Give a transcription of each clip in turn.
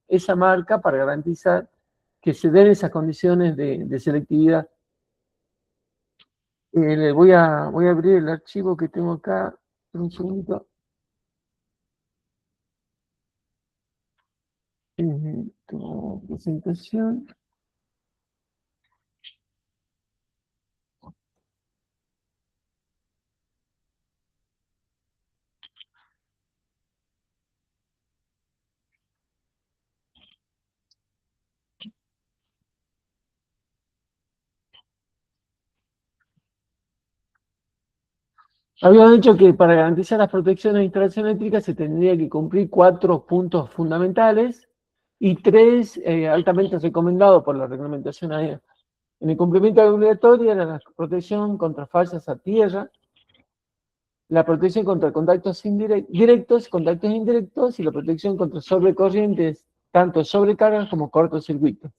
esa marca para garantizar que se den esas condiciones de selectividad. Voy a abrir el archivo que tengo acá, un segundito. Tu presentación. Habíamos dicho que para garantizar las protecciones de instalación eléctrica se tendría que cumplir 4 puntos fundamentales y 3 altamente recomendados por la reglamentación AEA. En el cumplimiento obligatorio era la protección contra fallas a tierra, la protección contra contactos directos, contactos indirectos y la protección contra sobrecorrientes, tanto sobrecargas como cortocircuitos.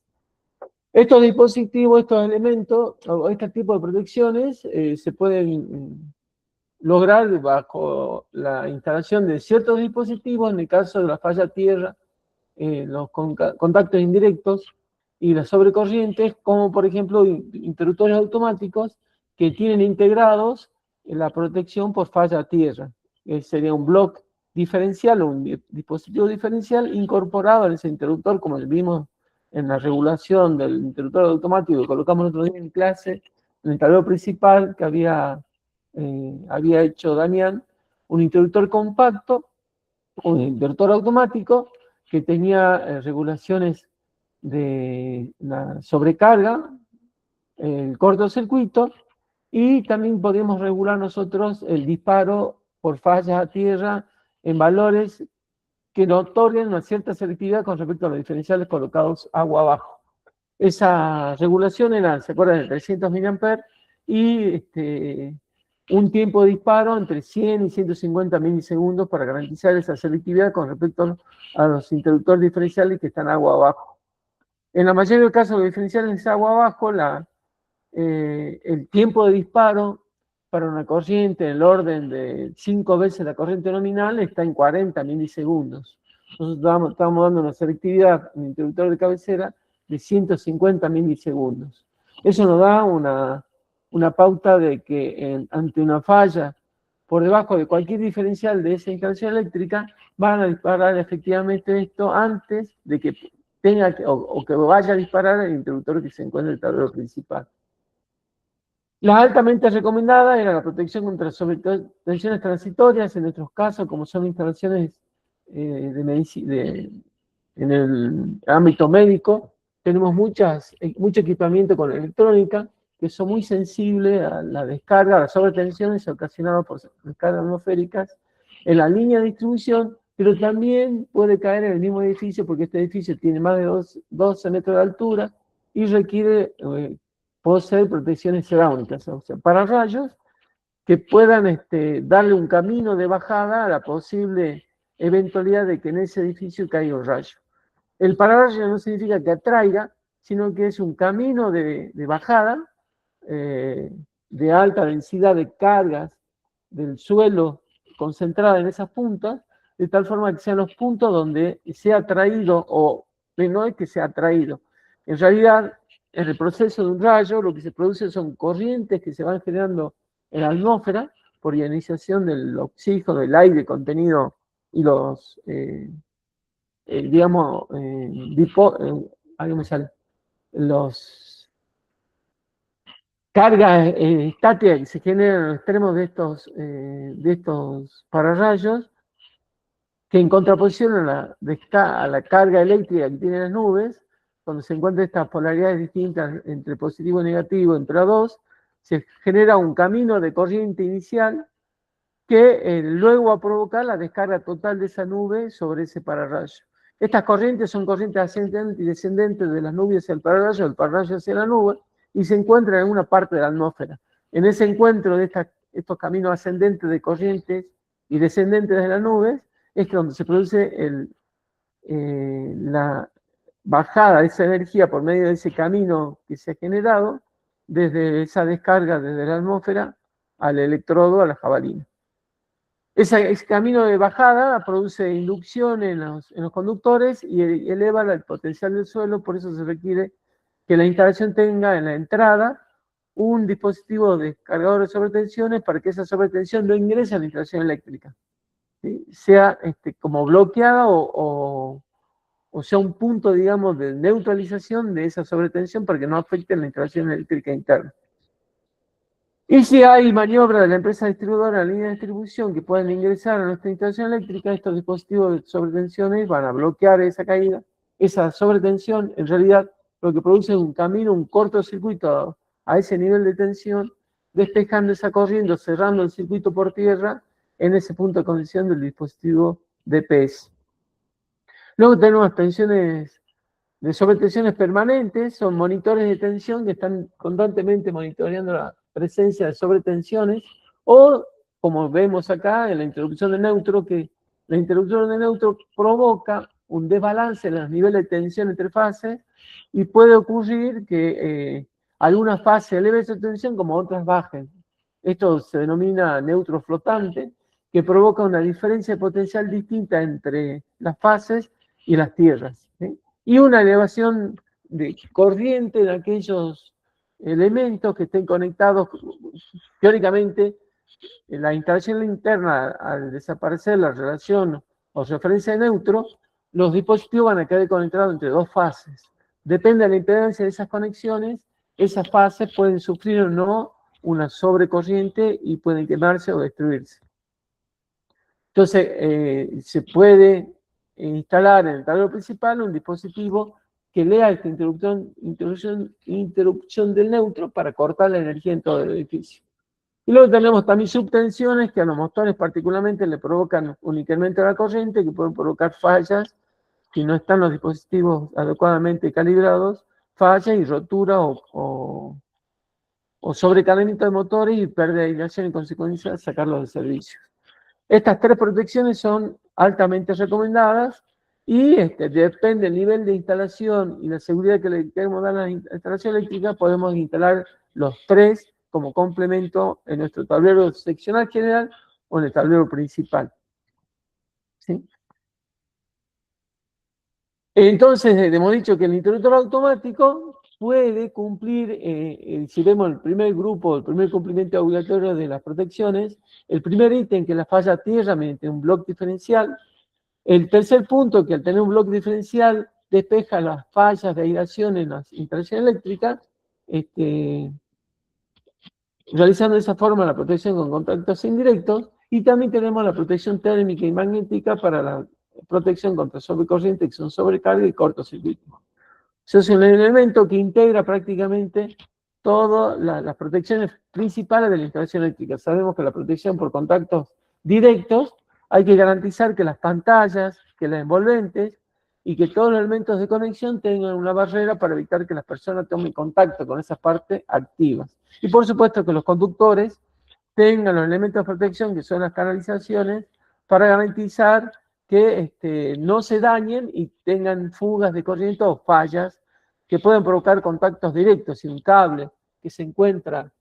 Estos dispositivos, estos elementos, o este tipo de protecciones se pueden lograr bajo la instalación de ciertos dispositivos, en el caso de la falla a tierra, los contactos indirectos y las sobrecorrientes, como por ejemplo interruptores automáticos que tienen integrados la protección por falla a tierra. Sería un bloque diferencial o un dispositivo diferencial incorporado en ese interruptor, como vimos en la regulación del interruptor automático que colocamos el otro día en clase, en el tablero principal que había hecho Damián, un interruptor compacto, un interruptor automático que tenía regulaciones de la sobrecarga, el cortocircuito, y también podemos regular nosotros el disparo por fallas a tierra en valores que nos otorguen una cierta selectividad con respecto a los diferenciales colocados agua abajo. Esa regulación era, ¿se acuerdan?, de 300 mA y un tiempo de disparo entre 100 y 150 milisegundos para garantizar esa selectividad con respecto a los interruptores diferenciales que están agua abajo. En la mayoría de los casos, los diferenciales agua abajo, el tiempo de disparo para una corriente en el orden de 5 veces la corriente nominal está en 40 milisegundos. Nosotros estamos dando una selectividad en el interruptor de cabecera de 150 milisegundos. Eso nos da una pauta de que ante una falla por debajo de cualquier diferencial de esa instalación eléctrica, van a disparar efectivamente esto antes de que tenga o que vaya a disparar el interruptor que se encuentra en el tablero principal. Las altamente recomendadas era la protección contra sobretensiones transitorias, en nuestros casos, como son instalaciones en el ámbito médico, tenemos mucho equipamiento con electrónica que son muy sensibles a la descarga, a las sobretensiones ocasionadas por descargas atmosféricas en la línea de distribución, pero también puede caer en el mismo edificio porque este edificio tiene más de 12 metros de altura y requiere poseer protecciones cerámicas, o sea, para rayos que puedan darle un camino de bajada a la posible eventualidad de que en ese edificio caiga un rayo. El pararrayo no significa que atraiga, sino que es un camino de bajada de alta densidad de cargas del suelo concentrada en esas puntas, de tal forma que sean los puntos donde sea atraído, o no es que sea atraído. En realidad, en el proceso de un rayo, lo que se produce son corrientes que se van generando en la atmósfera por ionización del oxígeno, del aire contenido y los, digamos, ahí me sale, los cargas estáticas que se generan en los extremos de estos pararrayos, que en contraposición a la carga eléctrica que tienen las nubes, cuando se encuentran estas polaridades distintas entre positivo y negativo, entre las dos, se genera un camino de corriente inicial que luego va a provocar la descarga total de esa nube sobre ese pararrayo. Estas corrientes son corrientes ascendentes y descendentes de las nubes hacia el pararrayo hacia la nube, y se encuentran en una parte de la atmósfera. En ese encuentro de estos caminos ascendentes de corrientes y descendentes de las nubes, es donde se produce la bajada de esa energía por medio de ese camino que se ha generado, desde esa descarga desde la atmósfera al electrodo, a la jabalina. Ese camino de bajada produce inducción en los conductores y eleva el potencial del suelo, por eso se requiere que la instalación tenga en la entrada un dispositivo descargador de sobretensiones para que esa sobretensión no ingrese a la instalación eléctrica, ¿sí? Sea como bloqueada o sea un punto, digamos, de neutralización de esa sobretensión para que no afecte la instalación eléctrica interna. Y si hay maniobra de la empresa distribuidora en la línea de distribución que pueden ingresar a nuestra instalación eléctrica, estos dispositivos de sobretensiones van a bloquear esa caída. Esa sobretensión, en realidad, lo que produce es un camino, un cortocircuito a ese nivel de tensión, despejando esa corriente, cerrando el circuito por tierra en ese punto de conexión del dispositivo DPS. Luego tenemos tensiones de sobretensiones permanentes, son monitores de tensión que están constantemente monitoreando la presencia de sobretensiones, o como vemos acá en la interrupción de neutro, que la interrupción de neutro provoca un desbalance en los niveles de tensión entre fases y puede ocurrir que algunas fases eleven su tensión como otras bajen. Esto se denomina neutro flotante, que provoca una diferencia de potencial distinta entre las fases y las tierras, ¿sí? Y una elevación de corriente de aquellos elementos que estén conectados. Teóricamente, en la instalación interna, al desaparecer la relación o referencia de neutro, los dispositivos van a quedar conectados entre dos fases. Depende de la impedancia de esas conexiones, esas fases pueden sufrir o no una sobrecorriente y pueden quemarse o destruirse. Entonces, se puede instalar en el tablero principal un dispositivo que lea esta interrupción del neutro para cortar la energía en todo el edificio. Y luego tenemos también subtensiones que a los motores particularmente le provocan un incremento de la corriente, que pueden provocar fallas si no están los dispositivos adecuadamente calibrados, fallas y rotura o sobrecalentamiento de motores y pérdida de aireación y en consecuencia sacarlos de servicio. Estas tres protecciones son altamente recomendadas y depende del nivel de instalación y la seguridad que le queremos dar a la instalación eléctrica, podemos instalar los tres como complemento en nuestro tablero seccional general o en el tablero principal, ¿sí? Entonces, hemos dicho que el interruptor automático puede cumplir, si vemos el primer grupo, el primer cumplimiento obligatorio de las protecciones, el primer ítem que la falla a tierra mediante un bloque diferencial, el tercer punto que al tener un bloque diferencial despeja las fallas de aireación en las instalaciones eléctricas, realizando de esa forma la protección con contactos indirectos, y también tenemos la protección térmica y magnética para la protección contra sobrecorriente, que son sobrecarga y cortocircuito. Eso es un elemento que integra prácticamente todas las protecciones principales de la instalación eléctrica. Sabemos que la protección por contactos directos hay que garantizar que las pantallas, que las envolventes y que todos los elementos de conexión tengan una barrera para evitar que las personas tomen contacto con esas partes activas. Y por supuesto que los conductores tengan los elementos de protección, que son las canalizaciones, para garantizar que no se dañen y tengan fugas de corriente o fallas que pueden provocar contactos directos. Si un cable que se encuentra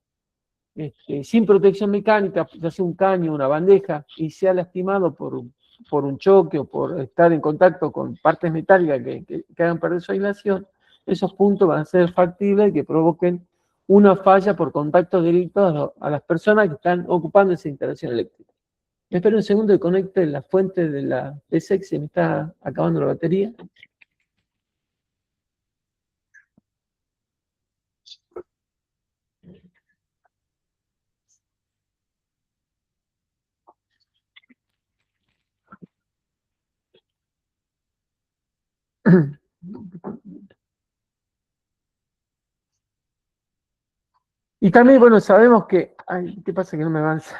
sin protección mecánica, ya sea un caño, una bandeja, y se ha lastimado por un choque o por estar en contacto con partes metálicas que hagan perder su aislación, esos puntos van a ser factibles y que provoquen una falla por contacto directo a las personas que están ocupando esa instalación eléctrica. Espera un segundo que conecte la fuente de la PC, que se me está acabando la batería. Y también, bueno, sabemos que... Ay, ¿qué pasa que no me avanza?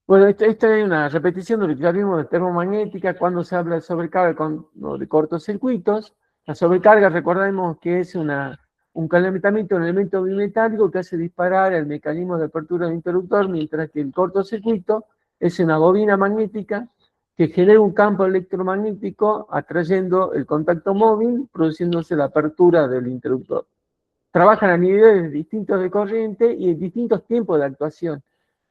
Bueno, esta es una repetición de lo que ya vimos de termomagnética cuando se habla de sobrecarga de cortocircuitos. La sobrecarga, recordemos que es un calentamiento de un elemento bimetálico que hace disparar el mecanismo de apertura del interruptor, mientras que el cortocircuito es una bobina magnética que genera un campo electromagnético atrayendo el contacto móvil, produciéndose la apertura del interruptor. Trabajan a niveles distintos de corriente y en distintos tiempos de actuación.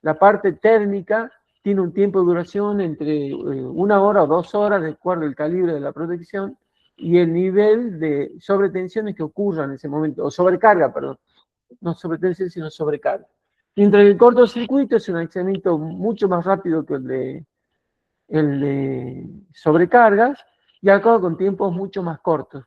La parte térmica tiene un tiempo de duración entre 1 hora o 2 horas, de acuerdo al calibre de la protección, y el nivel de sobretensiones que ocurra en ese momento, o sobrecarga, perdón, no sobretensión, sino sobrecarga. Mientras que el cortocircuito es un aislamiento mucho más rápido que el de sobrecargas, y acá con tiempos mucho más cortos.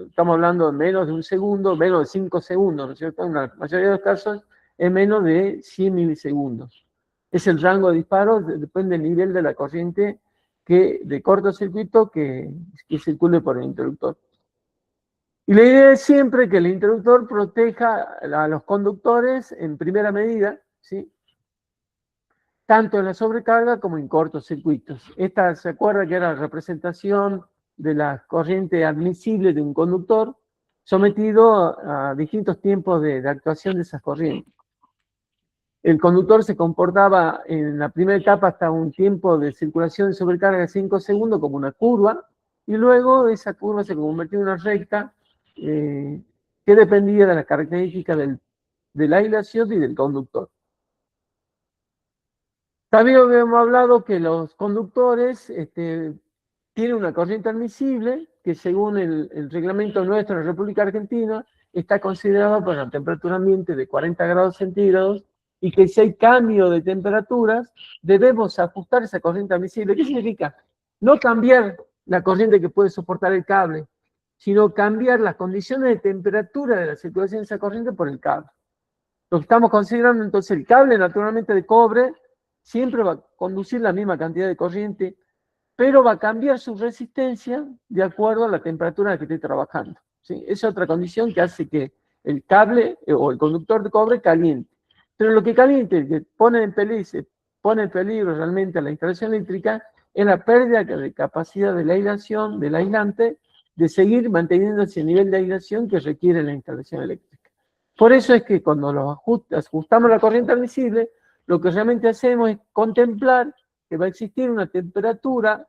Estamos hablando de menos de un segundo, menos de 5 segundos, ¿no es cierto? En la mayoría de los casos es menos de 100 milisegundos. Es el rango de disparo, depende del nivel de la corriente de cortocircuito que circule por el interruptor. Y la idea es siempre que el interruptor proteja a los conductores en primera medida, ¿sí? Tanto en la sobrecarga como en cortocircuitos. Esta se acuerda que era la representación de la corriente admisible de un conductor sometido a distintos tiempos de actuación de esas corrientes. El conductor se comportaba en la primera etapa hasta un tiempo de circulación de sobrecarga de 5 segundos como una curva, y luego esa curva se convirtió en una recta que dependía de las características de la aislación y del conductor. También hemos hablado que los conductores tienen una corriente admisible que según el reglamento nuestro de la República Argentina está considerada para una temperatura ambiente de 40 grados centígrados, y que si hay cambio de temperaturas debemos ajustar esa corriente admisible. ¿Qué significa? No cambiar la corriente que puede soportar el cable, sino cambiar las condiciones de temperatura de la circulación de esa corriente por el cable. Lo que estamos considerando entonces, el cable naturalmente de cobre siempre va a conducir la misma cantidad de corriente, pero va a cambiar su resistencia de acuerdo a la temperatura en la que esté trabajando, ¿sí? Esa es otra condición que hace que el cable o el conductor de cobre caliente. Pero lo que caliente, que pone en peligro realmente a la instalación eléctrica, es la pérdida de capacidad de la aislación, del aislante, de seguir manteniendo ese nivel de aislación que requiere la instalación eléctrica. Por eso es que cuando ajustamos la corriente admisible, lo que realmente hacemos es contemplar que va a existir una temperatura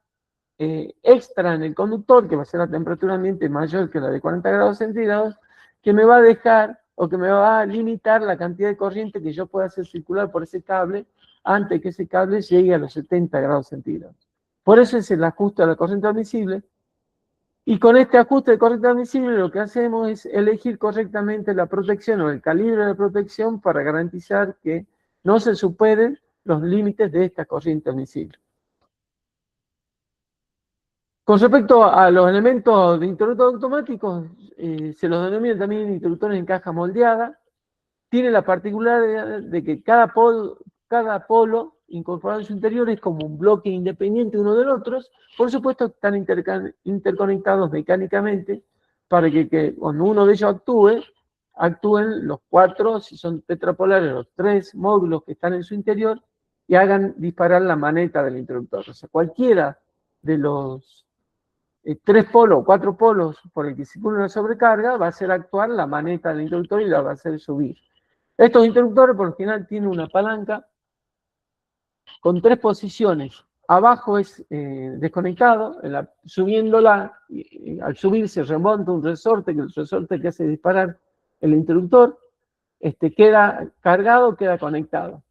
extra en el conductor, que va a ser la temperatura ambiente mayor que la de 40 grados centígrados, que me va a dejar o que me va a limitar la cantidad de corriente que yo pueda hacer circular por ese cable antes que ese cable llegue a los 70 grados centígrados. Por eso es el ajuste de la corriente admisible. Y con este ajuste de corriente admisible lo que hacemos es elegir correctamente la protección o el calibre de protección para garantizar que no se superen los límites de esta corriente admisible. Con respecto a los elementos de interruptor automáticos, se los denomina también interruptores en caja moldeada. Tiene la particularidad de que cada polo incorporado en su interior es como un bloque independiente uno del otro. Por supuesto, están interconectados mecánicamente para que cuando uno de ellos actúen los 4, si son tetrapolares, los 3 módulos que están en su interior, y hagan disparar la maneta del interruptor. O sea, cualquiera de los 3 polos, 4 polos por el que circula una sobrecarga va a hacer actuar la maneta del interruptor y la va a hacer subir. Estos interruptores por lo general tienen una palanca con 3 posiciones. Abajo es desconectado, subiéndola, al subir se remonta un resorte, que el resorte que hace disparar el interruptor, queda cargado, queda conectado.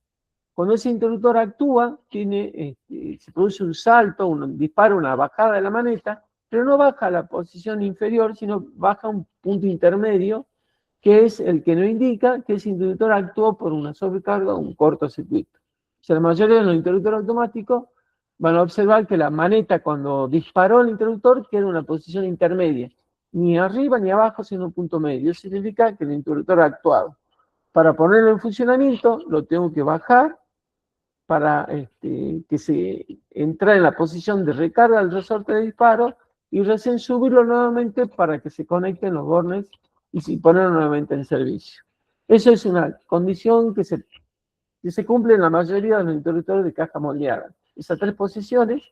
Cuando ese interruptor actúa, se produce un salto, un disparo, una bajada de la maneta, pero no baja a la posición inferior, sino baja a un punto intermedio, que es el que nos indica que ese interruptor actuó por una sobrecarga o un cortocircuito. O sea, la mayoría de los interruptores automáticos van a observar que la maneta, cuando disparó el interruptor, queda en una posición intermedia, ni arriba ni abajo, sino un punto medio. Eso significa que el interruptor ha actuado. Para ponerlo en funcionamiento, lo tengo que bajar para que se entre en la posición de recarga del resorte de disparo y recién subirlo nuevamente para que se conecten los bornes y ponerlo nuevamente en servicio. Eso es una condición que se cumple en la mayoría de los interruptores de caja moldeada. Esas 3 posiciones,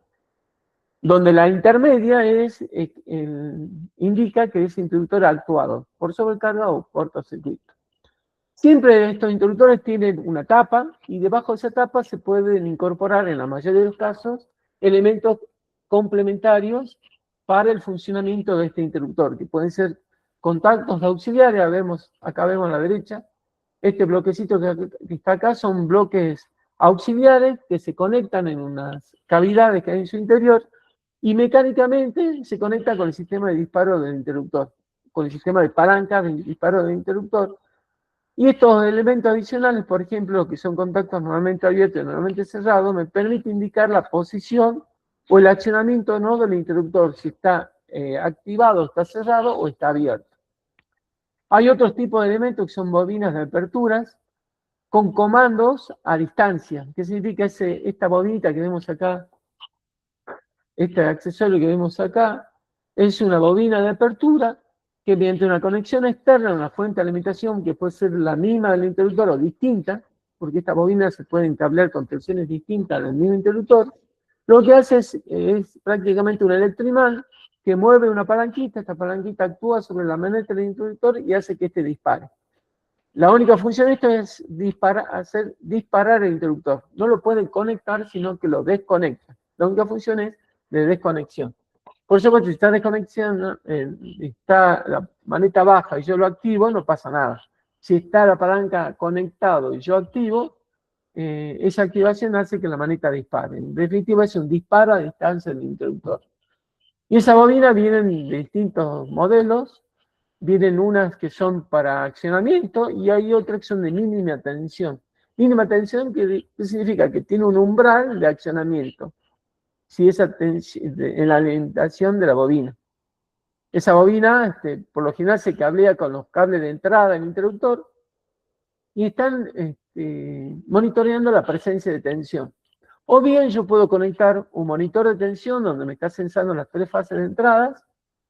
donde la intermedia indica que ese interruptor ha actuado por sobrecarga o cortocircuito. Siempre estos interruptores tienen una tapa y debajo de esa tapa se pueden incorporar, en la mayoría de los casos, elementos complementarios para el funcionamiento de este interruptor, que pueden ser contactos auxiliares. Acá vemos a la derecha, este bloquecito que está acá son bloques auxiliares que se conectan en unas cavidades que hay en su interior y mecánicamente se conecta con el sistema de disparo del interruptor, con el sistema de palanca del disparo del interruptor. Y estos elementos adicionales, por ejemplo, que son contactos normalmente abiertos y normalmente cerrados, me permite indicar la posición o el accionamiento no del interruptor, si está activado, está cerrado o está abierto. Hay otros tipos de elementos que son bobinas de aperturas con comandos a distancia. ¿Qué significa esta bobinita que vemos acá? Este accesorio que vemos acá es una bobina de apertura que mediante una conexión externa, una fuente de alimentación que puede ser la misma del interruptor o distinta, porque esta bobina se puede entablar con tensiones distintas del mismo interruptor, lo que hace es prácticamente un electroimán que mueve una palanquita, esta palanquita actúa sobre la maneta del interruptor y hace que este dispare. La única función de esto es hacer disparar el interruptor. No lo pueden conectar, sino que lo desconecta. La única función es de desconexión. Por supuesto, si está desconexión, está la maneta baja y yo lo activo, no pasa nada. Si está la palanca conectado y yo activo, esa activación hace que la maneta dispare. En definitiva, es un disparo a distancia del interruptor. Y esa bobina vienen de distintos modelos. Vienen unas que son para accionamiento y hay otras que son de mínima tensión. Mínima tensión, ¿qué significa? Que tiene un umbral de accionamiento. Si esa en la alimentación de la bobina. Esa bobina, por lo general, se cablea con los cables de entrada del interruptor y están monitoreando la presencia de tensión. O bien yo puedo conectar un monitor de tensión donde me está sensando las 3 fases de entradas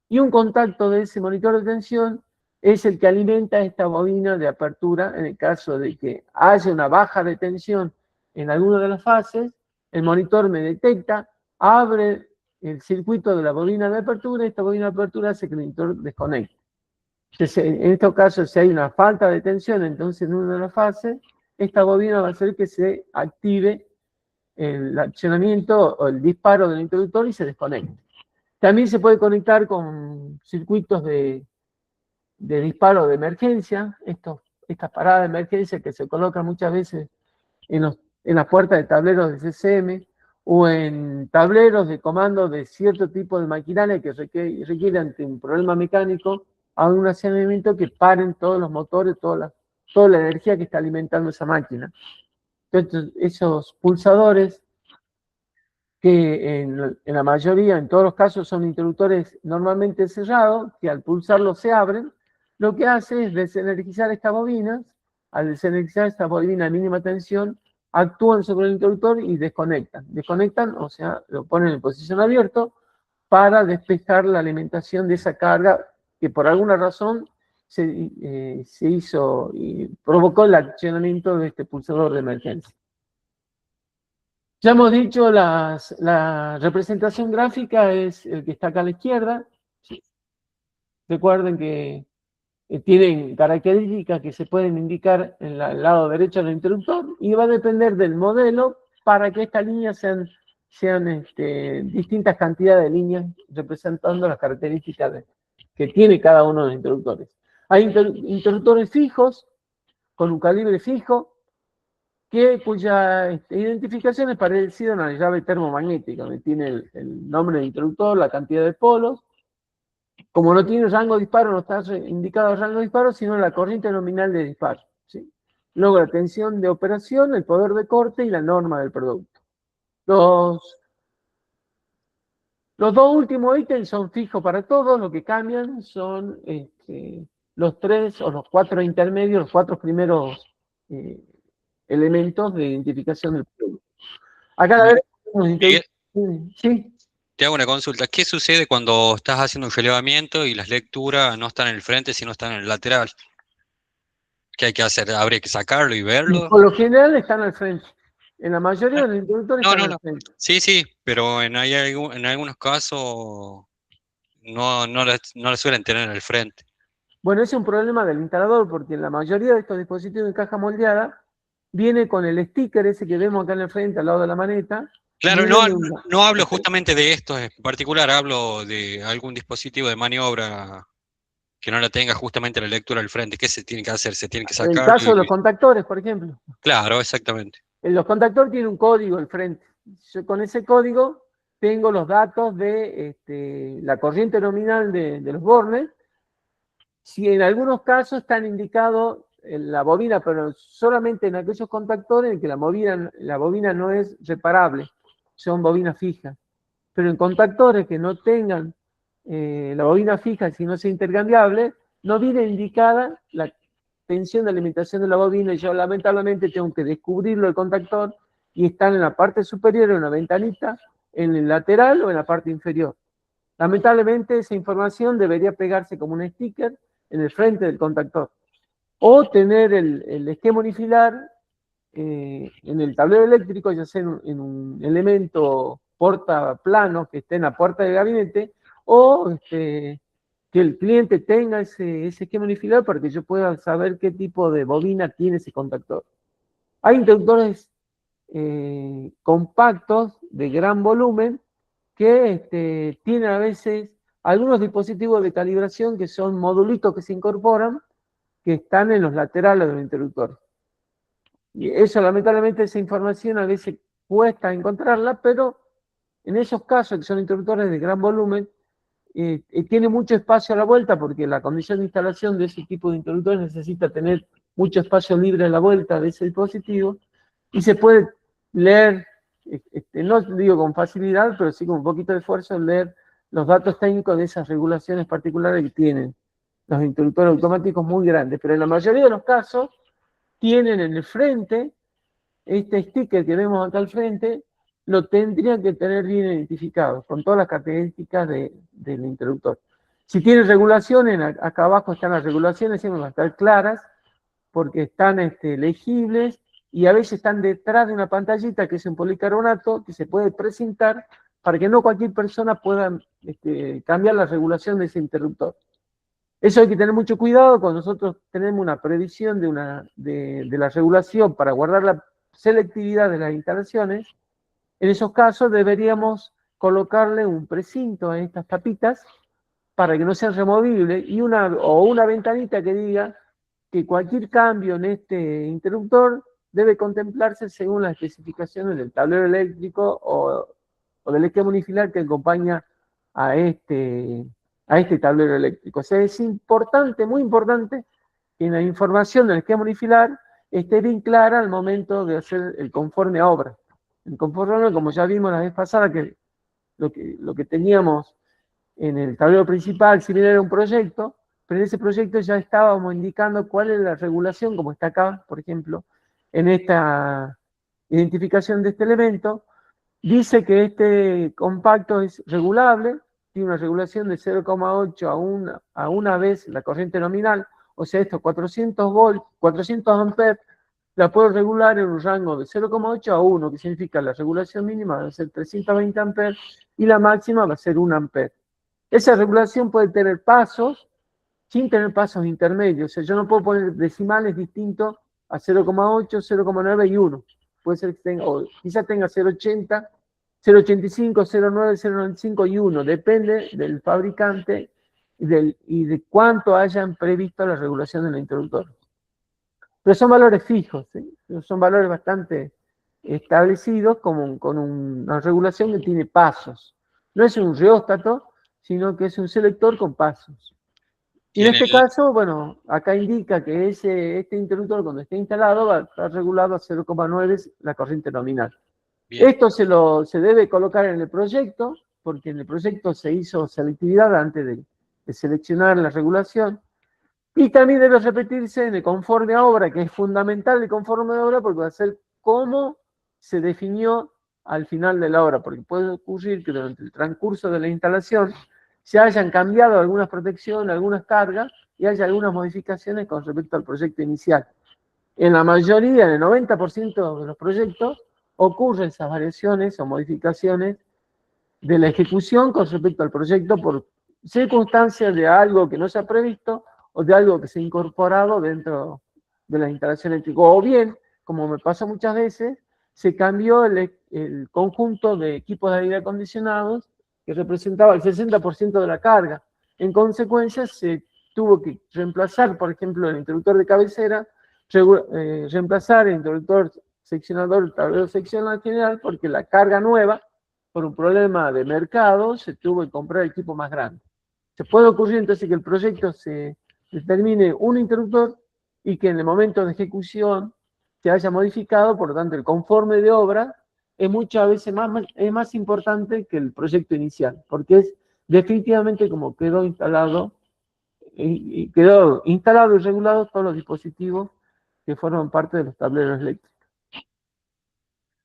y un contacto de ese monitor de tensión es el que alimenta esta bobina de apertura en el caso de que haya una baja de tensión en alguna de las fases, el monitor me detecta, abre el circuito de la bobina de apertura y esta bobina de apertura hace que el monitor desconecte. Entonces, en estos casos, si hay una falta de tensión, entonces en una de las fases, esta bobina va a hacer que se active el accionamiento o el disparo del interruptor y se desconecte. También se puede conectar con circuitos de disparo de emergencia, estas paradas de emergencia que se colocan muchas veces en las puertas de tableros de CCM o en tableros de comando de cierto tipo de maquinaria que requiere ante un problema mecánico a un accionamiento que paren todos los motores, toda la energía que está alimentando esa máquina. Entonces, esos pulsadores que en la mayoría, en todos los casos, son interruptores normalmente cerrados, que al pulsarlos se abren, lo que hace es desenergizar estas bobinas. Al desenergizar esta bobina a mínima tensión, actúan sobre el interruptor y desconectan. Desconectan, o sea, lo ponen en posición abierto para despejar la alimentación de esa carga que por alguna razón se hizo y provocó el accionamiento de este pulsador de emergencia. Ya hemos dicho, la representación gráfica es el que está acá a la izquierda. Recuerden que tienen características que se pueden indicar en el lado derecho del interruptor y va a depender del modelo para que estas líneas sean distintas cantidades de líneas representando las características que tiene cada uno de los interruptores. Hay interruptores fijos, con un calibre fijo, cuya identificación es parecida a una llave termomagnética, donde tiene el nombre del interruptor, la cantidad de polos. Como no tiene rango de disparo, no está indicado el rango de disparo, sino la corriente nominal de disparo, ¿sí? Luego la tensión de operación, el poder de corte y la norma del producto. Los dos últimos ítems son fijos para todos, lo que cambian son los 3 o los 4 intermedios, los 4 primeros elementos de identificación del producto. Acá a la derecha, ¿sí? Te hago una consulta. ¿Qué sucede cuando estás haciendo un relevamiento y las lecturas no están en el frente, sino están en el lateral? ¿Qué hay que hacer? ¿Habría que sacarlo y verlo? Por lo general están al frente. En la mayoría de los interruptores No, están no, al no. frente. Sí, sí, pero en algunos casos no la suelen tener en el frente. Bueno, es un problema del instalador porque en la mayoría de estos dispositivos de caja moldeada viene con el sticker ese que vemos acá en el frente, al lado de la maneta. Claro, Viene no hablo justamente de estos en particular, hablo de algún dispositivo de maniobra que no la tenga justamente la lectura al frente. ¿Qué se tiene que hacer? ¿Se tiene que el sacar? caso de los contactores, por ejemplo. Claro, exactamente. Los contactores tienen un código al frente. Yo con ese código tengo los datos de la corriente nominal de los bornes. Si en algunos casos están indicados en la bobina, pero solamente en aquellos contactores en que la bobina no es reparable, son bobinas fijas. Pero en contactores que no tengan la bobina fija, si no sea intercambiable, no viene indicada la tensión de alimentación de la bobina, y yo lamentablemente tengo que descubrirlo el contactor, y están en la parte superior, en una ventanita, en el lateral o en la parte inferior. Lamentablemente esa información debería pegarse como un sticker en el frente del contactor, o tener el esquema unifilar en el tablero eléctrico, ya sea en un elemento portaplano que esté en la puerta del gabinete, o que el cliente tenga ese esquema unifilar para que yo pueda saber qué tipo de bobina tiene ese contactor. Hay interruptores compactos de gran volumen que tienen a veces algunos dispositivos de calibración que son modulitos que se incorporan, que están en los laterales del interruptor. Y eso, lamentablemente, esa información a veces cuesta encontrarla, pero en esos casos que son interruptores de gran volumen, tiene mucho espacio a la vuelta, porque la condición de instalación de ese tipo de interruptores necesita tener mucho espacio libre a la vuelta de ese dispositivo, y se puede leer, no digo con facilidad, pero sí con un poquito de esfuerzo, leer los datos técnicos de esas regulaciones particulares que tienen los interruptores automáticos muy grandes. Pero en la mayoría de los casos tienen en el frente, este sticker que vemos acá al frente, lo tendrían que tener bien identificado, con todas las características del interruptor. Si tiene regulaciones, acá abajo están las regulaciones, siempre van a estar claras, porque están legibles, y a veces están detrás de una pantallita que es un policarbonato, que se puede precintar para que no cualquier persona pueda cambiar la regulación de ese interruptor. Eso hay que tener mucho cuidado cuando nosotros tenemos una previsión de la regulación para guardar la selectividad de las instalaciones. En esos casos deberíamos colocarle un precinto a estas tapitas para que no sean removibles, y una ventanita que diga que cualquier cambio en este interruptor debe contemplarse según las especificaciones del tablero eléctrico o del esquema unifilar que acompaña a este tablero eléctrico. O sea, es importante, muy importante, que la información del esquema unifilar esté bien clara al momento de hacer el conforme a obra. El conforme a obra, como ya vimos la vez pasada, que lo que teníamos en el tablero principal, si bien era un proyecto, pero en ese proyecto ya estábamos indicando cuál es la regulación, como está acá, por ejemplo, en esta identificación de este elemento. Dice que este compacto es regulable, tiene una regulación de 0,8 a una vez la corriente nominal, o sea, estos 400 volts, 400 amperes, la puedo regular en un rango de 0,8 a 1, que significa la regulación mínima va a ser 320 amperes y la máxima va a ser 1 ampere. Esa regulación puede tener pasos, sin tener pasos intermedios. O sea, yo no puedo poner decimales distintos a 0,8, 0,9 y 1. Puede ser que tenga, o quizás tenga 0,80, 0,85, 0,9, 0,95 y 1. Depende del fabricante y de cuánto hayan previsto la regulación del interruptor. Pero son valores fijos, ¿sí? Son valores bastante establecidos con una regulación que tiene pasos. No es un reóstato, sino que es un selector con pasos. Y en este caso, bueno, acá indica que este interruptor, cuando esté instalado, va a estar regulado a 0,9 la corriente nominal. Bien. Esto se debe colocar en el proyecto, porque en el proyecto se hizo selectividad antes de seleccionar la regulación. Y también debe repetirse en el conforme a obra, que es fundamental el conforme a obra, porque va a ser cómo se definió al final de la obra, porque puede ocurrir que durante el transcurso de la instalación se hayan cambiado algunas protecciones, algunas cargas, y haya algunas modificaciones con respecto al proyecto inicial. En la mayoría, en el 90% de los proyectos, ocurren esas variaciones o modificaciones de la ejecución con respecto al proyecto por circunstancias de algo que no se ha previsto o de algo que se ha incorporado dentro de la instalación eléctrica. O bien, como me pasa muchas veces, se cambió el conjunto de equipos de aire acondicionados que representaba el 60% de la carga. En consecuencia, se tuvo que reemplazar, por ejemplo, el interruptor de cabecera, reemplazar el interruptor seccionador, el tablero seccional general, porque la carga nueva, por un problema de mercado, se tuvo que comprar equipo más grande. Se puede ocurrir entonces que el proyecto se determine un interruptor y que en el momento de ejecución se haya modificado, por lo tanto el conforme de obra es muchas veces más importante que el proyecto inicial, porque es definitivamente como quedó instalado y regulado todos los dispositivos que forman parte de los tableros eléctricos.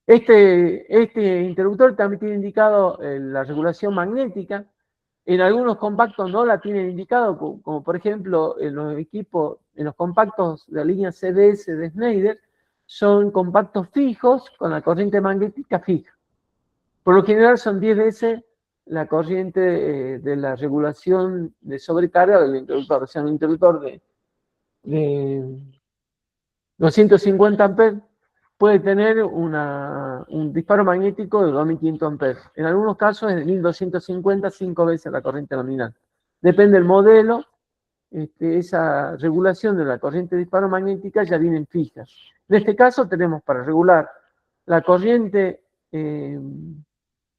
Este interruptor también tiene indicado la regulación magnética. En algunos compactos no la tienen indicado, como por ejemplo en los equipos, en los compactos de la línea CDS de Schneider, son compactos fijos con la corriente magnética fija. Por lo general son 10 veces la corriente de la regulación de sobrecarga del interruptor. O sea, un interruptor de 250 amperes puede tener un disparo magnético de 2500 amperes. En algunos casos es de 1250, 5 veces la corriente nominal. Depende del modelo, esa regulación de la corriente de disparo magnética ya vienen fijas. En este caso tenemos para regular la corriente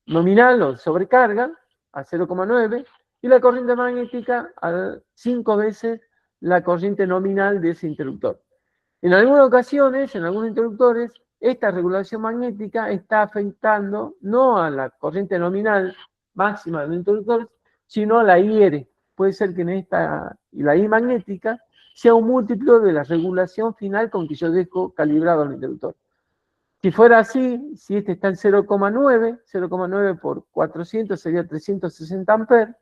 nominal o sobrecarga a 0,9 y la corriente magnética a 5 veces la corriente nominal de ese interruptor. En algunas ocasiones, en algunos interruptores, esta regulación magnética está afectando no a la corriente nominal máxima del interruptor, sino a la IR. Puede ser que la I magnética sea un múltiplo de la regulación final con que yo dejo calibrado el interruptor. Si fuera así, si este está en 0,9 por 400 sería 360 amperes.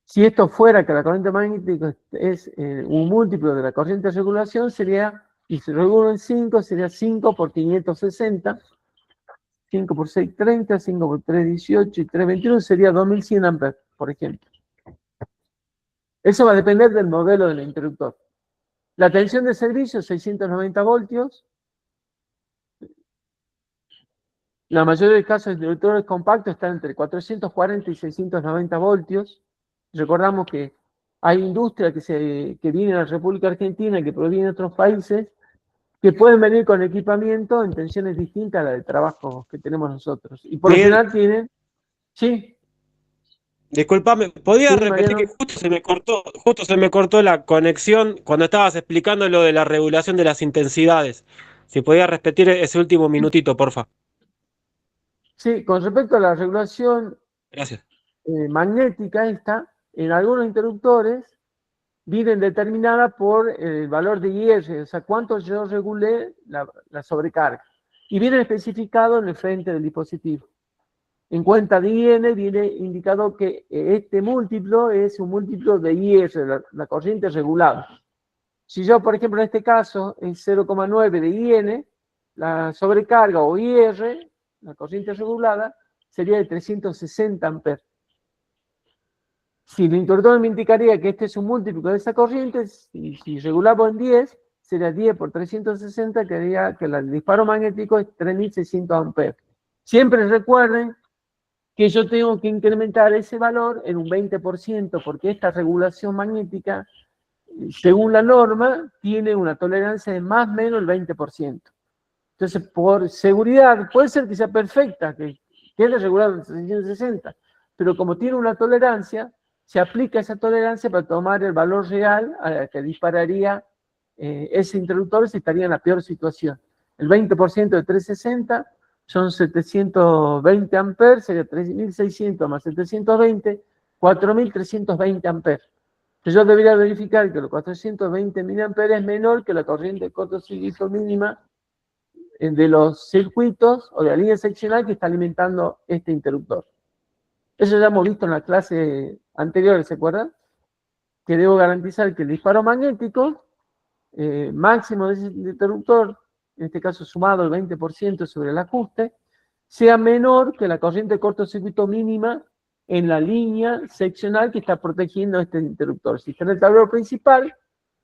Si esto fuera que la corriente magnética es un múltiplo de la corriente de regulación, sería, y se regula en 5, sería 5 por 560, 5 por 6, 30, 5 por 3, 18 y 3, 21, sería 2100 amperes, por ejemplo. Eso va a depender del modelo del interruptor. La tensión de servicio, 690 voltios. La mayoría de los casos de interruptores compactos están entre 440 y 690 voltios. Recordamos que hay industria que viene a la República Argentina, que proviene de otros países, que pueden venir con equipamiento en tensiones distintas a la de trabajo que tenemos nosotros. Y por lo general tienen... Sí. Disculpame, ¿podías Sí, repetir Mariano. que justo se me cortó la conexión cuando estabas explicando lo de la regulación de las intensidades? Si podías repetir ese último minutito, porfa. Sí, con respecto a la regulación Gracias. magnética esta, en algunos interruptores vienen determinada por el valor de IR, o sea, cuánto yo regulé la sobrecarga. Y viene especificado en el frente del dispositivo. En cuenta de IN viene indicado que este múltiplo es un múltiplo de IR, la corriente regulada. Si yo, por ejemplo, en este caso, es 0,9 de IN, la sobrecarga o IR, la corriente regulada, sería de 360 amperes. Si el interruptor me indicaría que este es un múltiplo de esa corriente, si regulamos en 10, sería 10 por 360, que diría que el disparo magnético es 3600 amperes. Siempre recuerden que yo tengo que incrementar ese valor en un 20%, porque esta regulación magnética, según la norma, tiene una tolerancia de más o menos el 20%. Entonces, por seguridad, puede ser que sea perfecta, que quede regulado en 360, pero como tiene una tolerancia, se aplica esa tolerancia para tomar el valor real a la que dispararía ese interruptor si estaría en la peor situación. El 20% de 360 son 720 amperes, sería 3600 más 720, 4320 amperes. Entonces yo debería verificar que los 420 miliamperes es menor que la corriente de cortocircuito mínima de los circuitos o de la línea seccional que está alimentando este interruptor. Eso ya hemos visto en la clase anterior, ¿se acuerdan? Que debo garantizar que el disparo magnético máximo de ese interruptor, en este caso sumado el 20% sobre el ajuste, sea menor que la corriente de cortocircuito mínima en la línea seccional que está protegiendo este interruptor. Si está en el tablero principal,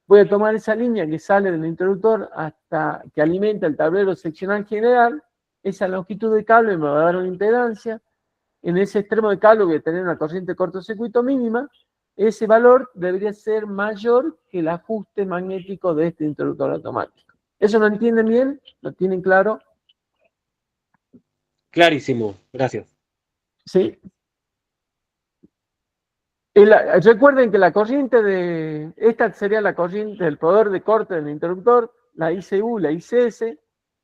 voy a tomar esa línea que sale del interruptor hasta que alimenta el tablero seccional general, esa longitud de cable me va a dar una impedancia, en ese extremo de cable voy a tener una corriente de cortocircuito mínima, ese valor debería ser mayor que el ajuste magnético de este interruptor automático. ¿Eso lo entienden bien? ¿Lo tienen claro? Clarísimo, gracias. ¿Sí? Recuerden que la corriente esta sería la corriente del poder de corte del interruptor, la ICU, la ICS.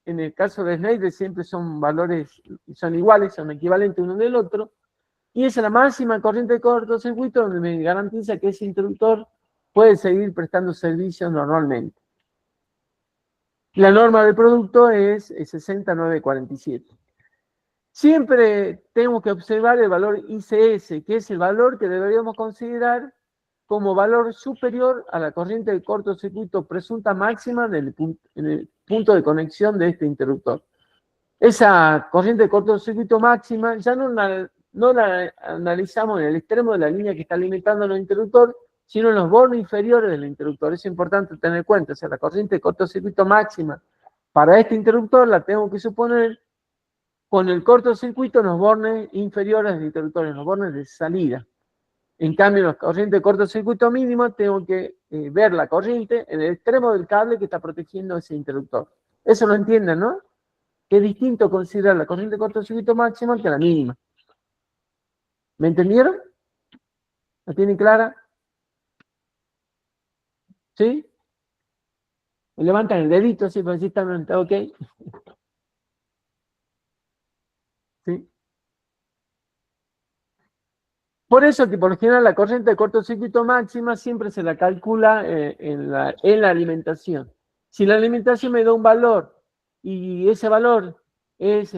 En el caso de Schneider siempre son valores, son iguales, son equivalentes uno del otro. Y esa es la máxima corriente de cortocircuito donde me garantiza que ese interruptor puede seguir prestando servicio normalmente. La norma del producto es 60947. Siempre tenemos que observar el valor ICS, que es el valor que deberíamos considerar como valor superior a la corriente de cortocircuito presunta máxima en el punto de conexión de este interruptor. Esa corriente de cortocircuito máxima ya no la analizamos en el extremo de la línea que está alimentando el interruptor, sino en los bornes inferiores del interruptor. Es importante tener en cuenta, o sea, la corriente de cortocircuito máxima para este interruptor la tengo que suponer con el cortocircuito en los bornes inferiores del interruptor, en los bornes de salida. En cambio, en la corriente de cortocircuito mínimo, tengo que ver la corriente en el extremo del cable que está protegiendo ese interruptor. Eso lo entienden, ¿no? Que es distinto considerar la corriente de cortocircuito máxima que la mínima. ¿Me entendieron? ¿La tienen clara? ¿Sí? Me levantan el dedito así para decir está ok. ¿Sí? Por eso que por lo general la corriente de cortocircuito máxima siempre se la calcula en la alimentación. Si la alimentación me da un valor y ese valor es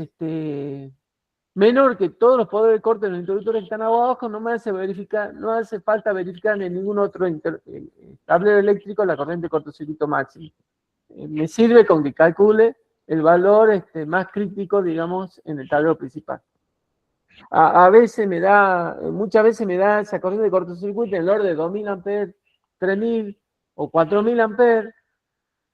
menor que todos los poderes de corte de los interruptores que están abajo, no hace falta verificar en ningún otro tablero eléctrico la corriente de cortocircuito máximo. Me sirve con que calcule el valor más crítico, digamos, en el tablero principal. Muchas veces me da esa corriente de cortocircuito en el orden de 2000 amperes, 3000 o 4000 amperes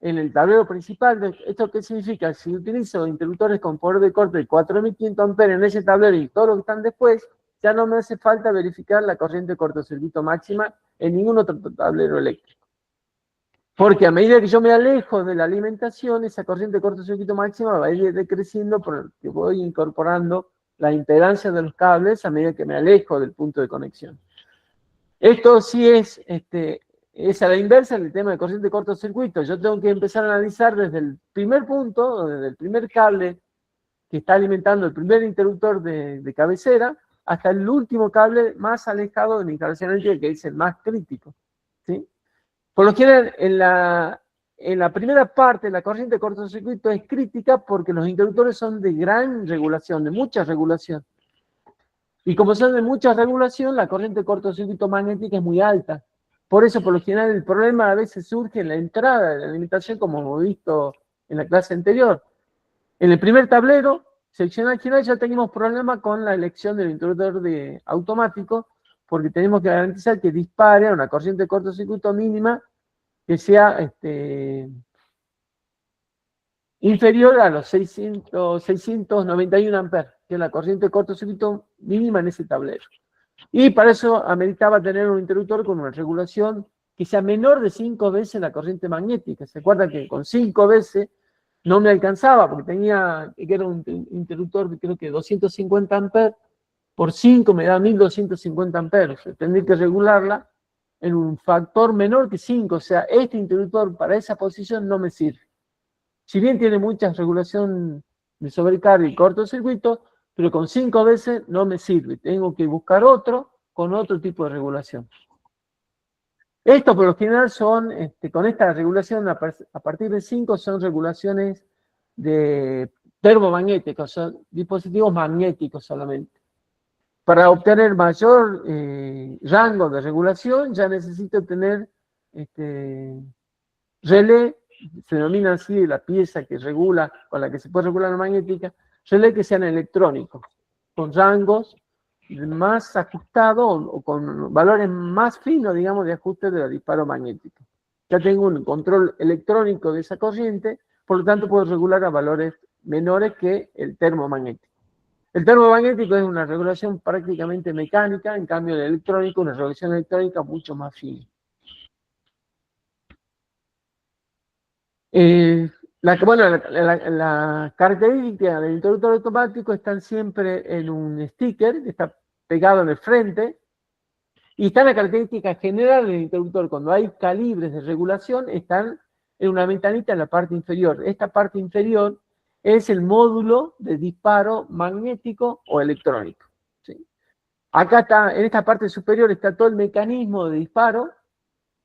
en el tablero principal. ¿Esto qué significa? Si utilizo interruptores con poder de corte de 4500 amperes en ese tablero y todos los que están después, ya no me hace falta verificar la corriente de cortocircuito máxima en ningún otro tablero eléctrico. Porque a medida que yo me alejo de la alimentación, esa corriente de cortocircuito máxima va a ir decreciendo porque voy incorporando la impedancia de los cables a medida que me alejo del punto de conexión. Esto sí es a la inversa del tema de corriente de cortocircuito. Yo tengo que empezar a analizar desde el primer punto, desde el primer cable que está alimentando el primer interruptor de cabecera, hasta el último cable más alejado de mi instalación eléctrica, que es el más crítico. ¿Sí? Por lo general, en la primera parte, la corriente de cortocircuito es crítica porque los interruptores son de gran regulación, de mucha regulación. Y como son de mucha regulación, la corriente de cortocircuito magnética es muy alta. Por eso, por lo general, el problema a veces surge en la entrada de la alimentación, como hemos visto en la clase anterior. En el primer tablero, seccional general, ya teníamos problemas con la elección del interruptor automático, porque tenemos que garantizar que dispare a una corriente de cortocircuito mínima que sea inferior a los 691 amperes, que es la corriente de cortocircuito mínima en ese tablero. Y para eso ameritaba tener un interruptor con una regulación que sea menor de 5 veces la corriente magnética. ¿Se acuerdan que con 5 veces no me alcanzaba? Porque era un interruptor de creo que 250 amperes, por 5 me da 1250 amperes. Tendría que regularla en un factor menor que 5. O sea, este interruptor para esa posición no me sirve. Si bien tiene mucha regulación de sobrecarga y cortocircuito, pero con 5 veces no me sirve. Tengo que buscar otro con otro tipo de regulación. Esto por lo general son, con esta regulación a partir de 5 son regulaciones de termomagnéticos, son dispositivos magnéticos solamente. Para obtener mayor rango de regulación ya necesito tener relé, se denomina así la pieza que regula, con la que se puede regular la magnética, relé que sean electrónicos, con rangos más ajustados o con valores más finos, digamos, de ajuste de la disparo magnético. Ya tengo un control electrónico de esa corriente, por lo tanto puedo regular a valores menores que el termomagnético. El termomagnético es una regulación prácticamente mecánica, en cambio el electrónico, una regulación electrónica mucho más fina. La característica del interruptor automático están siempre en un sticker que está pegado en el frente, y está la característica general del interruptor. Cuando hay calibres de regulación, están en una ventanita en la parte inferior. Esta parte inferior es el módulo de disparo magnético o electrónico, ¿sí? Acá está, en esta parte superior está todo el mecanismo de disparo.